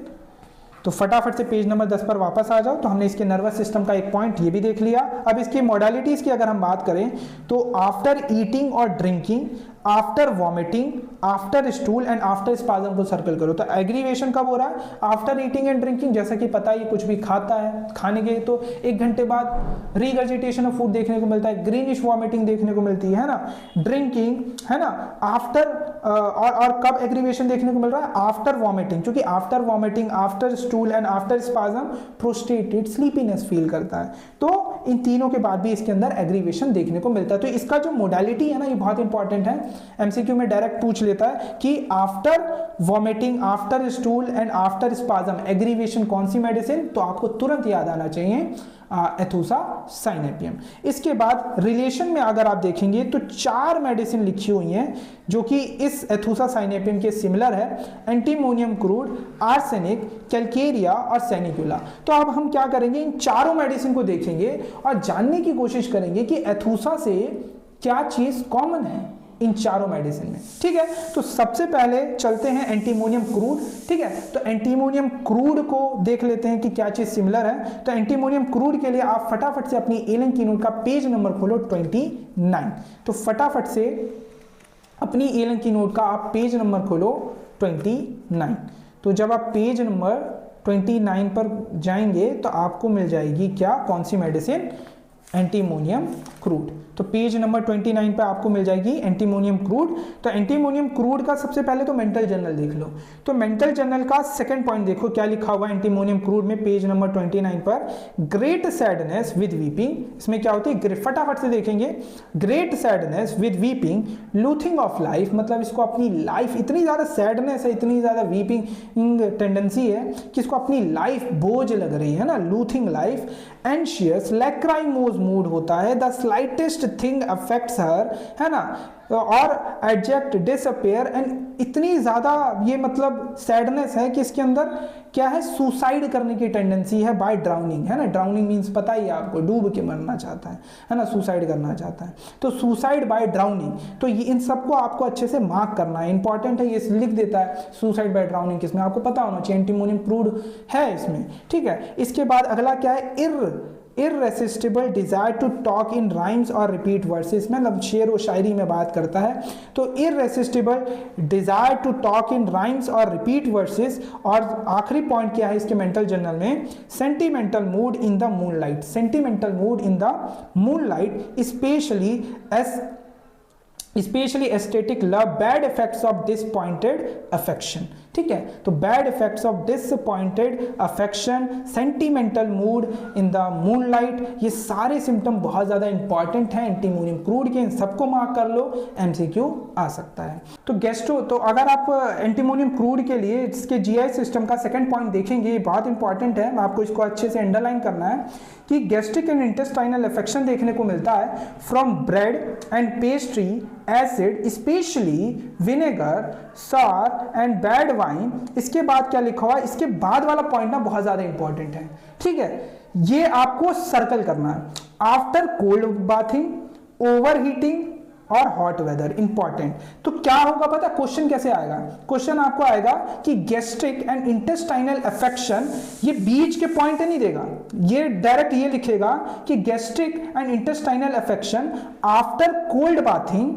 तो फटाफट से पेज नंबर 10 पर वापस आ जाओ। तो हमने इसके नर्वस सिस्टम का एक पॉइंट ये भी देख लिया। अब इसकी मॉडलिटीज की अगर हम बात करें तो आफ्टर ईटिंग और drinking, after vomiting, after stool and after spasm को सर्कल करो। तो एग्रीवेशन कब हो रहा है, आफ्टर ईटिंग एंड ड्रिंकिंग। जैसा कि पता है कुछ भी खाता है, खाने के तो 1 घंटे बाद रीगर्जिटेशन ऑफ फूड देखने को मिलता है, ग्रीनिश वॉमिटिंग देखने को मिलती है ना। ड्रिंकिंग है ना, आफ्टर और कब एग्रीवेशन देखने को मिल रहा है, आफ्टर वॉमिटिंग, क्योंकि after vomiting, after stool and after spasm prostrated sleepiness feel करता है। तो इन तीनों के बाद भी इसके अंदर एग्रीवेशन देखने को मिलता है। तो इसका जो मोडालिटी है ना ये बहुत इंपॉर्टेंट है, एमसीक्यू में डायरेक्ट पूछ लेता है कि after vomiting, after stool and after spasm aggravation कौन सी मेडिसिन, तो आपको तुरंत याद आना चाहिए एथूसा साइनेपियम। इसके बाद रिलेशन में अगर आप देखेंगे तो 4 मेडिसिन लिखी हुई हैं जो कि इस एथूसा साइनेपियम के सिमिलर है, एंटीमोनियम क्रूड, आर्सेनिक, कैल्केरिया और सैनिकुला। तो अब हम क्या करेंगे, इन चारों मेडिसिन को देखेंगे और जानने की कोशिश करेंगे कि एथूसा से क्या चीज कॉमन है इन चारों मेडिसिन में। ठीक है, तो सबसे पहले चलते हैं एंटीमोनियम क्रूड। ठीक है, तो एंटीमोनियम क्रूड को देख लेते हैं कि क्या चीज सिमिलर है। तो एंटीमोनियम क्रूड के लिए आप फटाफट से अपनी एलन की नोट का पेज नंबर खोलो 29। तो फटाफट से अपनी एलन की नोट का आप पेज नंबर खोलो 29। तो जब आप पेज नंबर 29 पर जाएंगे तो आपको मिल जाएगी क्या, कौन सी मेडिसिन, एंटीमोनियम क्रूड। तो पेज नंबर 29 पे आपको मिल जाएगी एंटीमोनियम क्रूड। तो एंटीमोनियम क्रूड का सबसे पहले तो मेंटल जर्नल देख लो। तो मेंटल जर्नल का सेकंड पॉइंट देखो क्या लिखा हुआ है एंटीमोनियम क्रूड में पेज नंबर 29 पर, ग्रेट सैडनेस विद वीपिंग। इसमें क्या होती है, फटाफट से देखेंगे, great sadness with weeping, loathing of life, मतलब इसको अपनी लाइफ, इतनी ज्यादा सैडनेस है, इतनी ज्यादा वीपिंग टेंडेंसी है कि इसको अपनी लाइफ बोझ लग रही है ना, लूथिंग लाइफ, एंशियस, लैक्राइमोज मूड होता है, द स्लाइटेस्ट थिंग अफेक्ट्स हर, है ना, और एडजेक्ट डिसअपियर, एंड इतनी ज्यादा ये मतलब सैडनेस है कि इसके अंदर क्या है, सुसाइड करने की टेंडेंसी है बाय ड्राउनिंग, है ना। ड्राउनिंग मींस पता ही है आपको, डूब के मरना चाहता है ना, सुसाइड करना चाहता है। तो सुसाइड बाय ड्राउनिंग, तो ये इन सबको आपको अच्छे से मार्क करना है, इंपॉर्टेंट है, ये लिख देता है सुसाइड बाय ड्राउनिंग किसमें, आपको पता होना चाहिए, एंटीमोनियम क्रूड है इसमें। ठीक है, इसके बाद अगला क्या है, irresistible desire to talk in rhymes or repeat verses, मतलब शेर व शायरी में बात करता है। तो irresistible desire to talk in rhymes or repeat verses, और आखिरी पॉइंट क्या है इसके मेंटल जर्नल में, sentimental mood in the moonlight, sentimental mood in the moonlight, especially aesthetic love, bad effects of disappointed affection। ठीक है, तो bad effects of disappointed affection, sentimental mood in the moonlight, ये सारे symptom बहुत ज्यादा important हैं antimonium crude के, इन सबको मार्क कर लो, एमसीक्यू आ सकता है। तो गैस्ट्रो, तो अगर आप एंटीमोनियम क्रूड के लिए इसके जीआई सिस्टम का सेकंड पॉइंट देखेंगे, बहुत इंपॉर्टेंट है, आपको इसको अच्छे से अंडरलाइन करना है कि गैस्ट्रिक एंड इंटेस्टाइनल अफेक्शन देखने को मिलता है from bread and pastry, acid, specially vinegar, sour and bad wine. इसके बाद क्या लिखा हुआ है, इसके बाद वाला पॉइंट ना बहुत ज्यादा इंपॉर्टेंट है। ठीक है, ये आपको सर्कल करना है। After cold bathing, overheating और हॉट वेदर, इंपॉर्टेंट। तो क्या होगा पता, क्वेश्चन कैसे आएगा? क्वेश्चन आपको आएगा कि गैस्ट्रिक एंड इंटेस्टाइनल अफेक्शन, ये बीच के पॉइंट नहीं देगा, ये डायरेक्ट ये लिखेगा कि gastric and intestinal affection after cold bathing,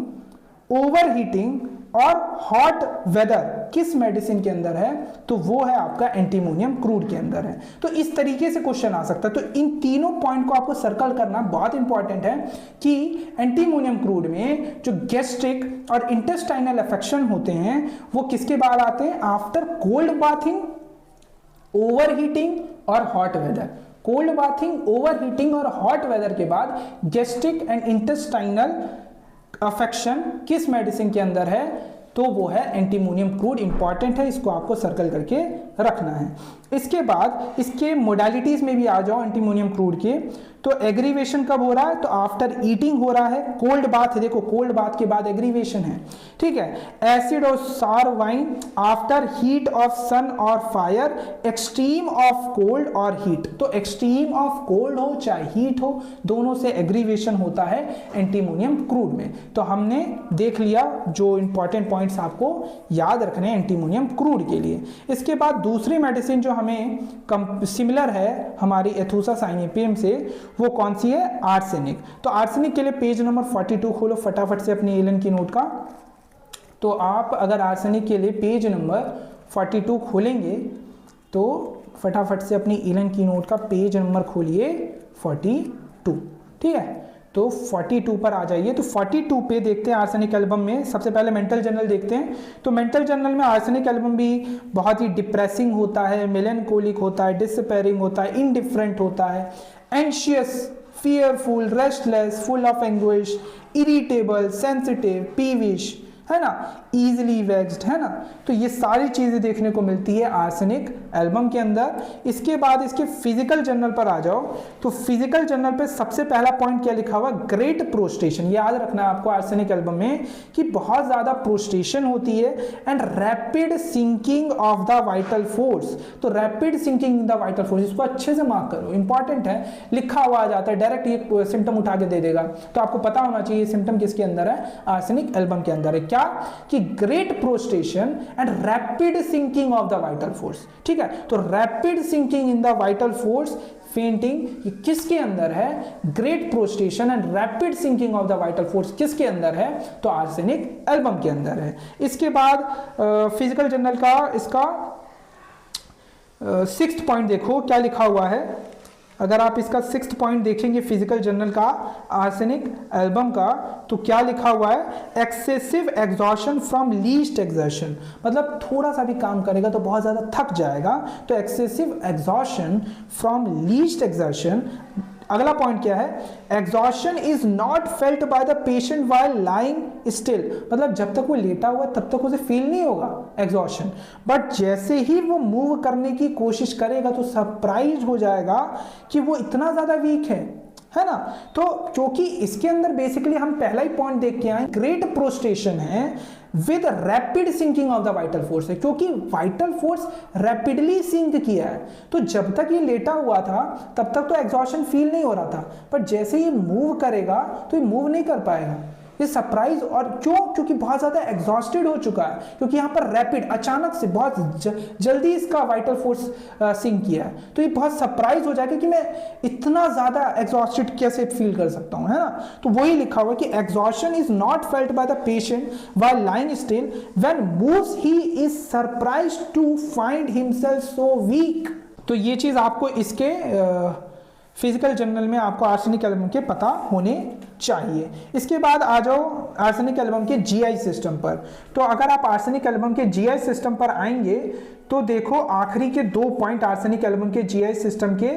overheating और हॉट वेदर किस मेडिसिन के अंदर है? तो वो है आपका एंटीमोनियम क्रूड के अंदर है। तो इस तरीके से क्वेश्चन आ सकता है। तो इन तीनों पॉइंट को आपको सर्कल करना बहुत इंपॉर्टेंट है कि एंटीमोनियम क्रूड में जो गैस्ट्रिक और इंटेस्टाइनल अफेक्शन होते हैं वो किसके बाद आते हैं? After cold bathing, overheating और hot weather. Cold bathing, overheating और हॉट वेदर के बाद गैस्ट्रिक एंड इंटेस्टाइनल अफेक्शन किस मेडिसिन के अंदर है? तो वो है एंटीमोनियम क्रूड। इंपॉर्टेंट है, इसको आपको सर्कल करके रखना है। इसके बाद इसके मोडालिटीज में भी आ जाओ एंटीमोनियम क्रूड के। तो एग्रीवेशन कब हो रहा है? तो आफ्टर ईटिंग हो रहा है। कोल्ड बाथ, देखो कोल्ड बाथ के बाद एग्रीवेशन है, ठीक है। एसिड और सार वाइन आफ्टर हीट ऑफ सन और फायर, एक्सट्रीम ऑफ कोल्ड और हीट। तो एक्सट्रीम ऑफ कोल्ड हो चाहे हीट हो, दोनों से एग्रीवेशन होता है एंटीमोनियम क्रूड में। तो हमने देख लिया जो इंपॉर्टेंट पॉइंट्स आपको याद रखने हैं एंटीमोनियम क्रूड के लिए। इसके बाद दूसरी मेडिसिन जो हमें सिमिलर है हमारी एथुसा साइनेपियम से, वो कौन सी है? आर्सेनिक। तो आर्सेनिक के लिए पेज नंबर 42 खोलो फटाफट से अपनी एलन की नोट का। तो आप अगर आर्सेनिक के लिए पेज नंबर 42 खोलेंगे तो फटाफट से अपनी एलन की नोट का पेज नंबर खोलिए 42, ठीक है। तो 42 पर आ जाइए। तो 42 पे देखते हैं आर्सेनिक एल्बम में। सबसे पहले मेंटल जर्नल देखते हैं। तो मेंटल जर्नल में आर्सेनिक एल्बम भी बहुत ही डिप्रेसिंग होता है, मेलेंकोलिक होता है, डिस्पेयरिंग होता है, इनडिफरेंट होता है, anxious, fearful, restless, full of anguish, irritable, sensitive, peevish, है ना, easily vexed, है ना। तो ये सारी चीजें देखने को मिलती है आर्सेनिक एल्बम के अंदर। इसके बाद इसके फिजिकल जर्नल पर आ जाओ। तो फिजिकल जर्नल पे सबसे पहला पॉइंट क्या लिखा हुआ? Great prostration. याद रखना है आपको आर्सेनिक एल्बम में कि बहुत ज्यादा प्रोस्टेशन होती है and rapid sinking of the vital force. तो rapid sinking in the vital force, इसको अच्छे से मार्क करो, इंपॉर्टेंट है, लिखा हुआ आ जाता है, डायरेक्ट ये सिम्टम उठा के दे देगा। तो आपको पता होना चाहिए सिम्टम किसके अंदर है? आर्सेनिक एल्बम के अंदर है। क्या कि great prostration and rapid sinking of the vital force, ठीक है। तो rapid sinking in the vital force, fainting, ये किसके अंदर है? Great prostration and rapid sinking of the vital force किसके अंदर है? तो आर्सेनिक एल्बम के अंदर है। इसके बाद फिजिकल जर्नल का इसका 6th पॉइंट देखो क्या लिखा हुआ है। अगर आप इसका 6th पॉइंट देखेंगे फिजिकल जर्नल का आर्सेनिक एल्बम का, तो क्या लिखा हुआ है? Excessive exhaustion from least exertion. मतलब थोड़ा सा भी काम करेगा तो बहुत ज्यादा थक जाएगा, तो excessive exhaustion from least exertion. अगला पॉइंट क्या है? Exhaustion is not felt by the patient while lying still. मतलब जब तक वो लेटा हुआ तब तक उसे फील नहीं होगा एग्जॉशन, बट जैसे ही वो मूव करने की कोशिश करेगा तो सरप्राइज हो जाएगा कि वो इतना ज्यादा वीक है ना। तो क्योंकि इसके अंदर बेसिकली हम पहला ही पॉइंट देख के आए, ग्रेट प्रोस्टेशन है with rapid sinking of the vital force है, क्योंकि वाइटल फोर्स रैपिडली सिंक किया है। तो जब तक ये लेटा हुआ था तब तक तो एग्जॉशन फील नहीं हो रहा था, पर जैसे ये मूव करेगा तो ये मूव नहीं कर पाएगा। ये सरप्राइज, और क्यों? क्योंकि बहुत ज्यादा एग्जॉस्टेड हो चुका है, क्योंकि यहाँ पर रैपिड अचानक से बहुत जल्दी इसका वाइटल फोर्स सिंक किया है। तो ये बहुत सरप्राइज हो जाएगा कि मैं इतना ज्यादा एग्जॉस्टेड कैसे फील कर सकता हूँ, है ना। तो वही लिखा हुआ कि exhaustion is not felt by the patient while lying still, when moves he is surprise to find himself so weak. तो ये चीज आपको इसके फिजिकल जर्नल में आपको आर्सेनिक एल्बम के पता होने चाहिए। इसके बाद आ जाओ आर्सेनिक एल्बम के जीआई सिस्टम पर। तो अगर आप आर्सेनिक एल्बम के जीआई सिस्टम पर आएंगे तो देखो आखिरी के 2 पॉइंट आर्सेनिक एल्बम के जीआई सिस्टम के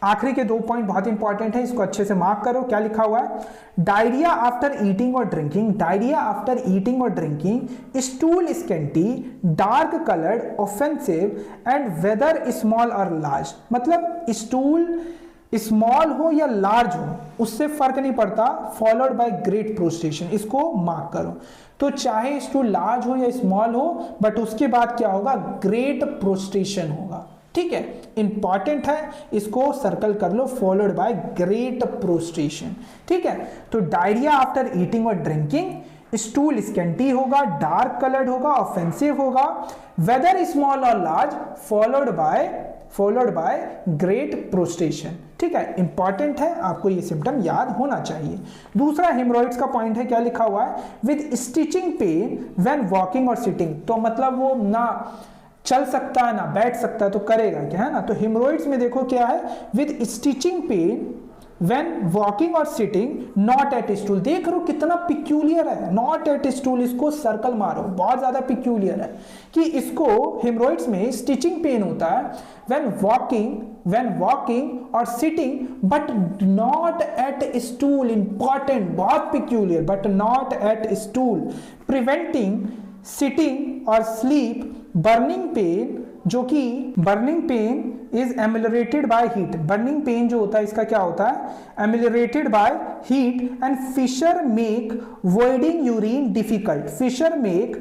आखिरी के 2 पॉइंट बहुत इंपॉर्टेंट है, इसको अच्छे से मार्क करो। क्या लिखा हुआ है? डायरिया आफ्टर ईटिंग और ड्रिंकिंग, डायरिया आफ्टर ईटिंग और drinking, stool scanty, dark coloured, offensive and whether small और लार्ज। मतलब स्टूल स्मॉल हो या लार्ज हो उससे फर्क नहीं पड़ता, फॉलोड बाय ग्रेट प्रोस्टेशन, इसको मार्क करो। तो चाहे स्टूल लार्ज हो या स्मॉल हो, बट उसके बाद क्या होगा? ग्रेट प्रोस्टेशन होगा, ठीक है, इंपॉर्टेंट है, इसको सर्कल कर लो, फॉलोड बाय ग्रेट प्रोस्ट्रेशन। ठीक है, तो डायरिया आफ्टर ईटिंग और ड्रिंकिंग, स्टूल स्कैंटी होगा, डार्क कलर्ड होगा, ऑफेंसिव होगा, वेदर स्मॉल और large, followed by great prostration. ठीक है, इंपॉर्टेंट है, आपको ये सिम्टम याद होना चाहिए। दूसरा हेमरॉइड्स का पॉइंट है, क्या लिखा हुआ है, with stitching pain when walking और सिटिंग, तो मतलब वो ना चल सकता है ना बैठ सकता है, तो करेगा क्या, है ना। तो हेमरॉइड्स में देखो क्या है, with stitching pain when walking और सिटिंग, नॉट एट स्टूल, देख रहे हो कितना पिक्यूलियर है, नॉट एट स्टूल, इसको सर्कल मारो, बहुत ज्यादा पिक्यूलियर है कि इसको हेमरॉइड्स में स्टिचिंग पेन होता है व्हेन वॉकिंग और sitting, but not at stool, important, बहुत peculiar, but not at stool, preventing sitting और स्लीप, बर्निंग पेन, जो कि burning pain is ameliorated by heat, burning pain जो होता है इसका क्या होता है, ameliorated by heat, and fissure make voiding urine difficult, fissure make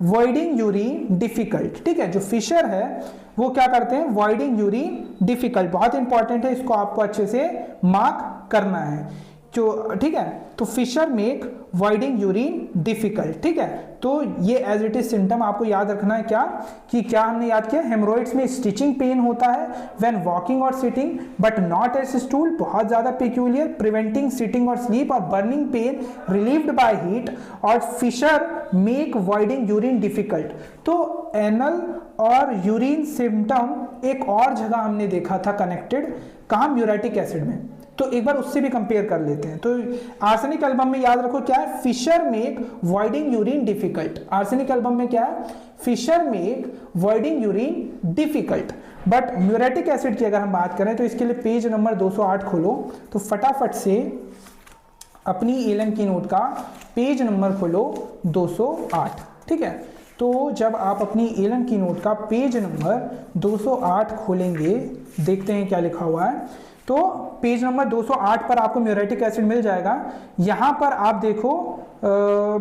voiding urine difficult. ठीक है, जो फिशर है वो क्या करते हैं, वॉइडिंग यूरिन डिफिकल्ट, बहुत इंपॉर्टेंट है, इसको आपको अच्छे से मार्क करना है जो, ठीक है, तो fissure make voiding urine difficult. ठीक है, तो ये एज इट इज सिम्टम आपको याद रखना है, क्या कि क्या हमने याद किया, हेमरॉइड्स में स्टिचिंग पेन होता है व्हेन वॉकिंग और sitting, but not at stool, बहुत ज्यादा पेक्यूलियर, प्रिवेंटिंग सिटिंग और स्लीप, और burning pain relieved by heat, और fissure make voiding urine difficult. तो एनल और यूरिन सिम्टम एक और जगह हमने देखा था कनेक्टेड, कहाँ, म्यूरेटिक एसिड में, तो एक बार उससे भी कंपेयर कर लेते हैं। तो आर्सेनिक एल्बम में याद रखो क्या है, fissure make voiding urine difficult, arsenic album में क्या है, fissure make voiding urine difficult. But muriatic acid की अगर हम बात करें तो इसके लिए पेज नंबर 208 खोलो, तो फटाफट से अपनी एलन की नोट का पेज नंबर खोलो 208। ठीक है, तो जब आप अपनी एलन की नोट का पेज नंबर 208 खोलेंगे, देखते हैं क्या लिखा हुआ है। तो पेज नंबर 208 पर आपको म्यूरेटिक एसिड मिल जाएगा। यहां पर आप देखो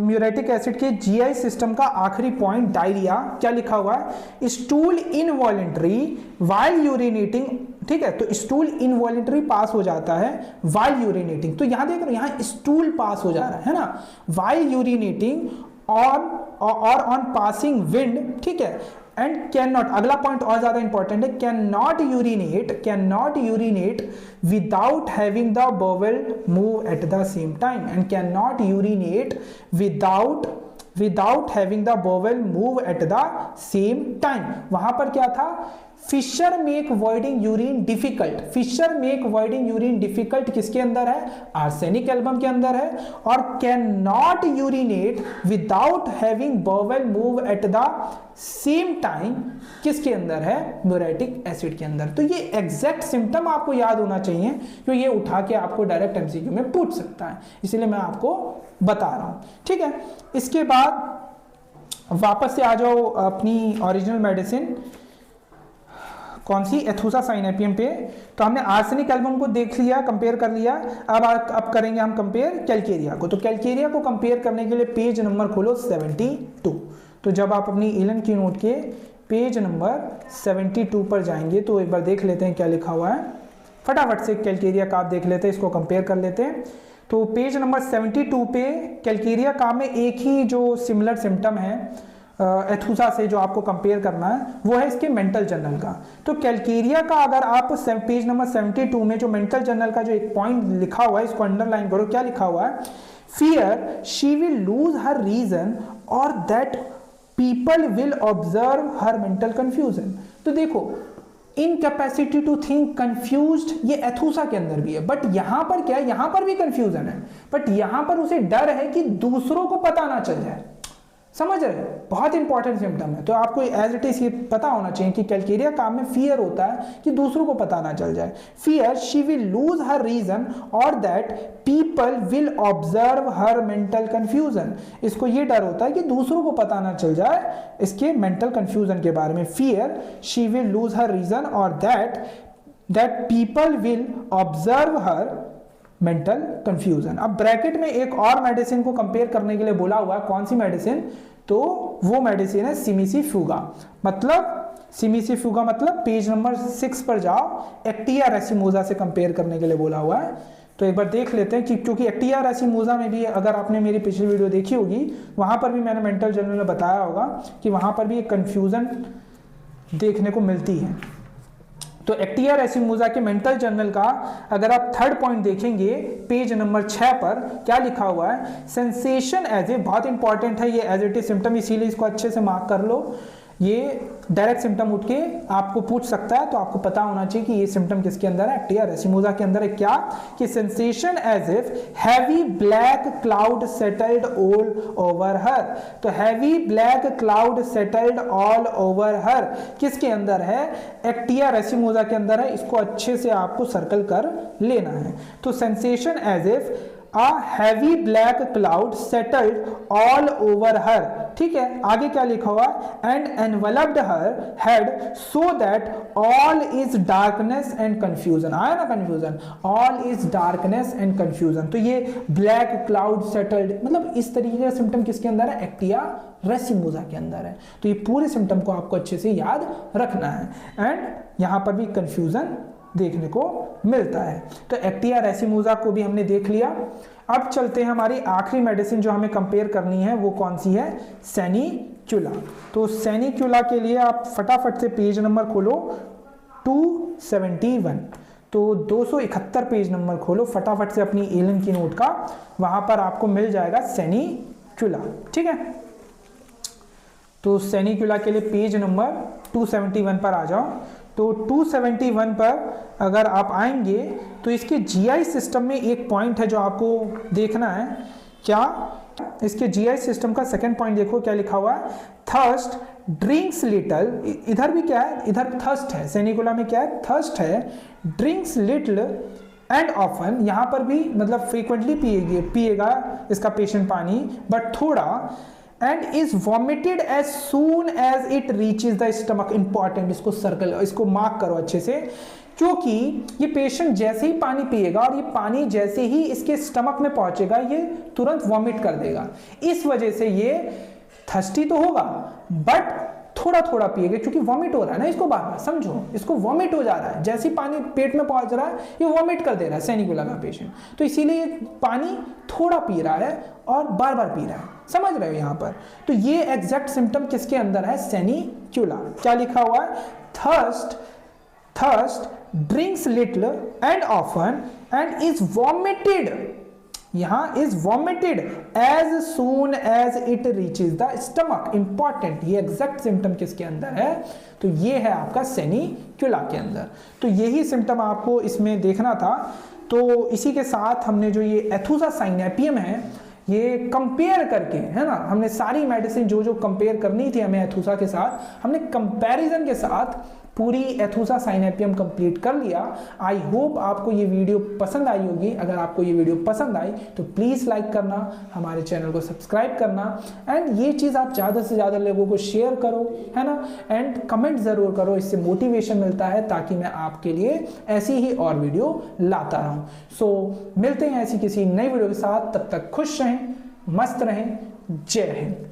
म्यूरेटिक एसिड के जीआई सिस्टम का आखिरी पॉइंट, डायरिया, क्या लिखा हुआ है, स्टूल इनवॉलेंटरी व्हाइल यूरिनेटिंग। ठीक है, तो स्टूल इनवॉलेंटरी पास हो जाता है व्हाइल यूरिनेटिंग, तो यहां देख रहे हो, यहां स्टूल पास हो जा रहा है ना, व्हाइल यूरिनेटिंग और ऑन पासिंग विंड। ठीक है, एंड कैन नॉट, अगला पॉइंट और ज्यादा इंपॉर्टेंट है, can not urinate without having the bowel move at the same time, and can not urinate without having the bowel move at the same time. वहां पर क्या था, fissure make voiding urine difficult, fissure make voiding urine difficult किसके अंदर है, arsenic album के अंदर है, और can not urinate without having bowel move at the same time किसके अंदर है, म्यूरेटिक एसिड के अंदर। तो ये एग्जैक्ट सिम्टम आपको याद होना चाहिए, क्योंकि ये उठा के आपको डायरेक्ट एमसीक्यू में पूछ सकता है, इसलिए मैं आपको बता रहा हूं। ठीक है, इसके बाद वापस से आ जाओ अपनी ओरिजिनल मेडिसिन, कौन सी, एथुसासाइनेपियम पे। तो हमने आर्सेनिक एल्बम को देख लिया, कंपेयर कर लिया, अब करेंगे हम कंपेयर कैलकेरिया को। तो कैलकेरिया को कंपेयर करने के लिए पेज नंबर खोलो 72। तो जब आप अपनी एलन की नोट के पेज नंबर 72 पर जाएंगे तो एक बार देख लेते हैं क्या लिखा हुआ है, फटाफट से कैलकेरिया का आप देख लेते हैं, इसको कंपेयर कर लेते हैं। तो पेज नंबर 72 पे कैलकेरिया का में एक ही जो सिमिलर सिम्टम है एथुसा से जो आपको कंपेयर करना है, वो है इसके मेंटल जर्नल का। तो कैलकेरिया का अगर आप पेज नंबर 72 में जो मेंटल जर्नल का जो एक पॉइंट लिखा हुआ है, इसको अंडरलाइन करो, क्या लिखा हुआ है, fear she will lose her reason और that people will observe her mental confusion. तो देखो, इनकैपेसिटी टू थिंक, कंफ्यूज्ड, ये एथुसा के अंदर भी है, बट यहां पर क्या है, यहां पर भी कंफ्यूजन है, बट यहां पर उसे डर है कि दूसरों को पता ना चल जाए। समझ रहे, बहुत इंपॉर्टेंट सिम्टम है। तो आपको एज इट इज ये पता होना चाहिए कि कैलकेरिया काम में फियर होता है कि दूसरों को पता ना चल जाए। Fear she will lose her reason और that people will observe her mental confusion. इसको ये डर होता है कि दूसरों को पता ना चल जाए इसके मेंटल कंफ्यूजन के बारे में। Fear she will lose her reason और that people will observe her mental confusion. अब ब्रैकेट में एक और मेडिसिन को कंपेयर करने के लिए बोला हुआ है, कौन सी मेडिसिन, तो वो मेडिसिन है सिमिसी फ्यूगा। मतलब सिमिसिफुगा मतलब पेज नंबर 6 पर जाओ, एक्टिया रेसिमोसा से कंपेयर करने के लिए बोला हुआ है। तो एक बार देख लेते हैं कि क्योंकि एक्टिया रेसिमोसा में भी अगर आपने मेरी पिछली वीडियो देखी होगी वहां पर भी मैंने मेंटल जर्नल में बताया होगा कि वहां पर भी एक कंफ्यूजन देखने को मिलती है। तो एक्टिया रेसिमोसा के मेंटल जर्नल का अगर आप थर्ड पॉइंट देखेंगे पेज नंबर 6 पर क्या लिखा हुआ है, सेंसेशन एज ए, बहुत इंपॉर्टेंट है ये एज इट इज सिम्टम, इसीलिए इसको अच्छे से मार्क कर लो। ये डायरेक्ट सिम्टम उठ के आपको पूछ सकता है, तो आपको पता होना चाहिए कि ये सिम्टम किसके अंदर है, एक्टिया रेसिमोसा के अंदर है। क्या कि sensation as if heavy black cloud settled all over her. तो heavy black cloud settled all over her किसके अंदर है, एक्टिया रेसिमोसा के अंदर है। इसको अच्छे से आपको सर्कल कर लेना है। तो sensation as if A heavy black cloud settled all over her, ठीक है। आगे क्या लिखा हुआ, and enveloped her head so that all is darkness and confusion, आया ना confusion, all is darkness and confusion। तो ये black cloud settled मतलब इस तरीके का सिम्टम किसके अंदर है, एक्टिया रेसिमोसा के अंदर है। तो ये पूरे सिम्टम को आपको अच्छे से याद रखना है। एंड यहां पर भी कंफ्यूजन देखने को मिलता है। तो एक्टिया रेसिमोसा को भी हमने देख लिया। अब चलते हैं हमारी आखिरी मेडिसिन जो हमें कंपेयर करनी है, वो कौन सी है, सेनिक्यूला। तो सेनिक्यूला के लिए आप फटाफट से पेज नंबर खोलो 271। तो 271 पेज नंबर खोलो फटाफट से अपनी एलन की नोट का, वहां पर आपको मिल जाएगा सेनिक्यूला, ठीक है। तो सेनिक्यूला के लिए पेज नंबर 271 पर आ जाओ। तो 271 पर अगर आप आएंगे तो इसके जीआई सिस्टम में एक पॉइंट है जो आपको देखना है। क्या, इसके जीआई सिस्टम का सेकंड पॉइंट देखो क्या लिखा हुआ है, थर्स्ट ड्रिंक्स लिटल। इधर भी क्या है, इधर थर्स्ट है, सेनिक्यूला में क्या है, थर्स्ट है, ड्रिंक्स लिटल एंड ऑफन, यहां पर भी मतलब फ्रीक्वेंटली पिएगा इसका पेशेंट पानी, बट थोड़ा, and is vomited as soon as it reaches the stomach। Important, इसको सर्कल, इसको मार्क करो अच्छे से, क्योंकि ये पेशेंट जैसे ही पानी पिएगा और ये पानी जैसे ही इसके स्टमक में पहुंचेगा ये तुरंत वॉमिट कर देगा। इस वजह से ये थर्स्टी तो होगा बट थोड़ा थोड़ा पिएगा, क्योंकि वॉमिट हो रहा है ना, इसको बार बार समझो, इसको वॉमिट हो जा रहा है, जैसे ही पानी पेट में पहुंच रहा है ये वॉमिट कर दे रहा है सेनिक्यूला का पेशेंट। तो इसीलिए पानी थोड़ा पी रहा है और बार बार पी रहा है, समझ रहे हो यहां पर। तो ये एग्जैक्ट सिम्टम किसके अंदर है, सेनिक्यूला। क्या लिखा हुआ है, thirst drinks little and often and is vomited, यहां is vomited as soon as it reaches the stomach. Important, ये एग्जैक्ट सिम्टम किसके अंदर है, तो ये है आपका सेनिक्यूला के अंदर। तो यही सिम्टम आपको इसमें देखना था। तो इसी के साथ हमने जो ये एथुसा साइनेपियम है ये कंपेयर करके, है ना, हमने सारी मेडिसिन जो जो कंपेयर करनी थी हमें एथुसा के साथ, हमने कंपैरिजन के साथ पूरी एथुसा साइनेपियम कंप्लीट कर लिया। आई होप आपको ये वीडियो पसंद आई होगी। अगर आपको ये वीडियो पसंद आई तो प्लीज़ लाइक करना, हमारे चैनल को सब्सक्राइब करना, एंड ये चीज़ आप ज़्यादा से ज़्यादा लोगों को शेयर करो, है ना, एंड कमेंट ज़रूर करो, इससे मोटिवेशन मिलता है ताकि मैं आपके लिए ऐसी ही और वीडियो लाता रहूँ। सो मिलते हैं ऐसी किसी नई वीडियो के साथ, तब तक खुश रहें, मस्त रहें, जय हिंद।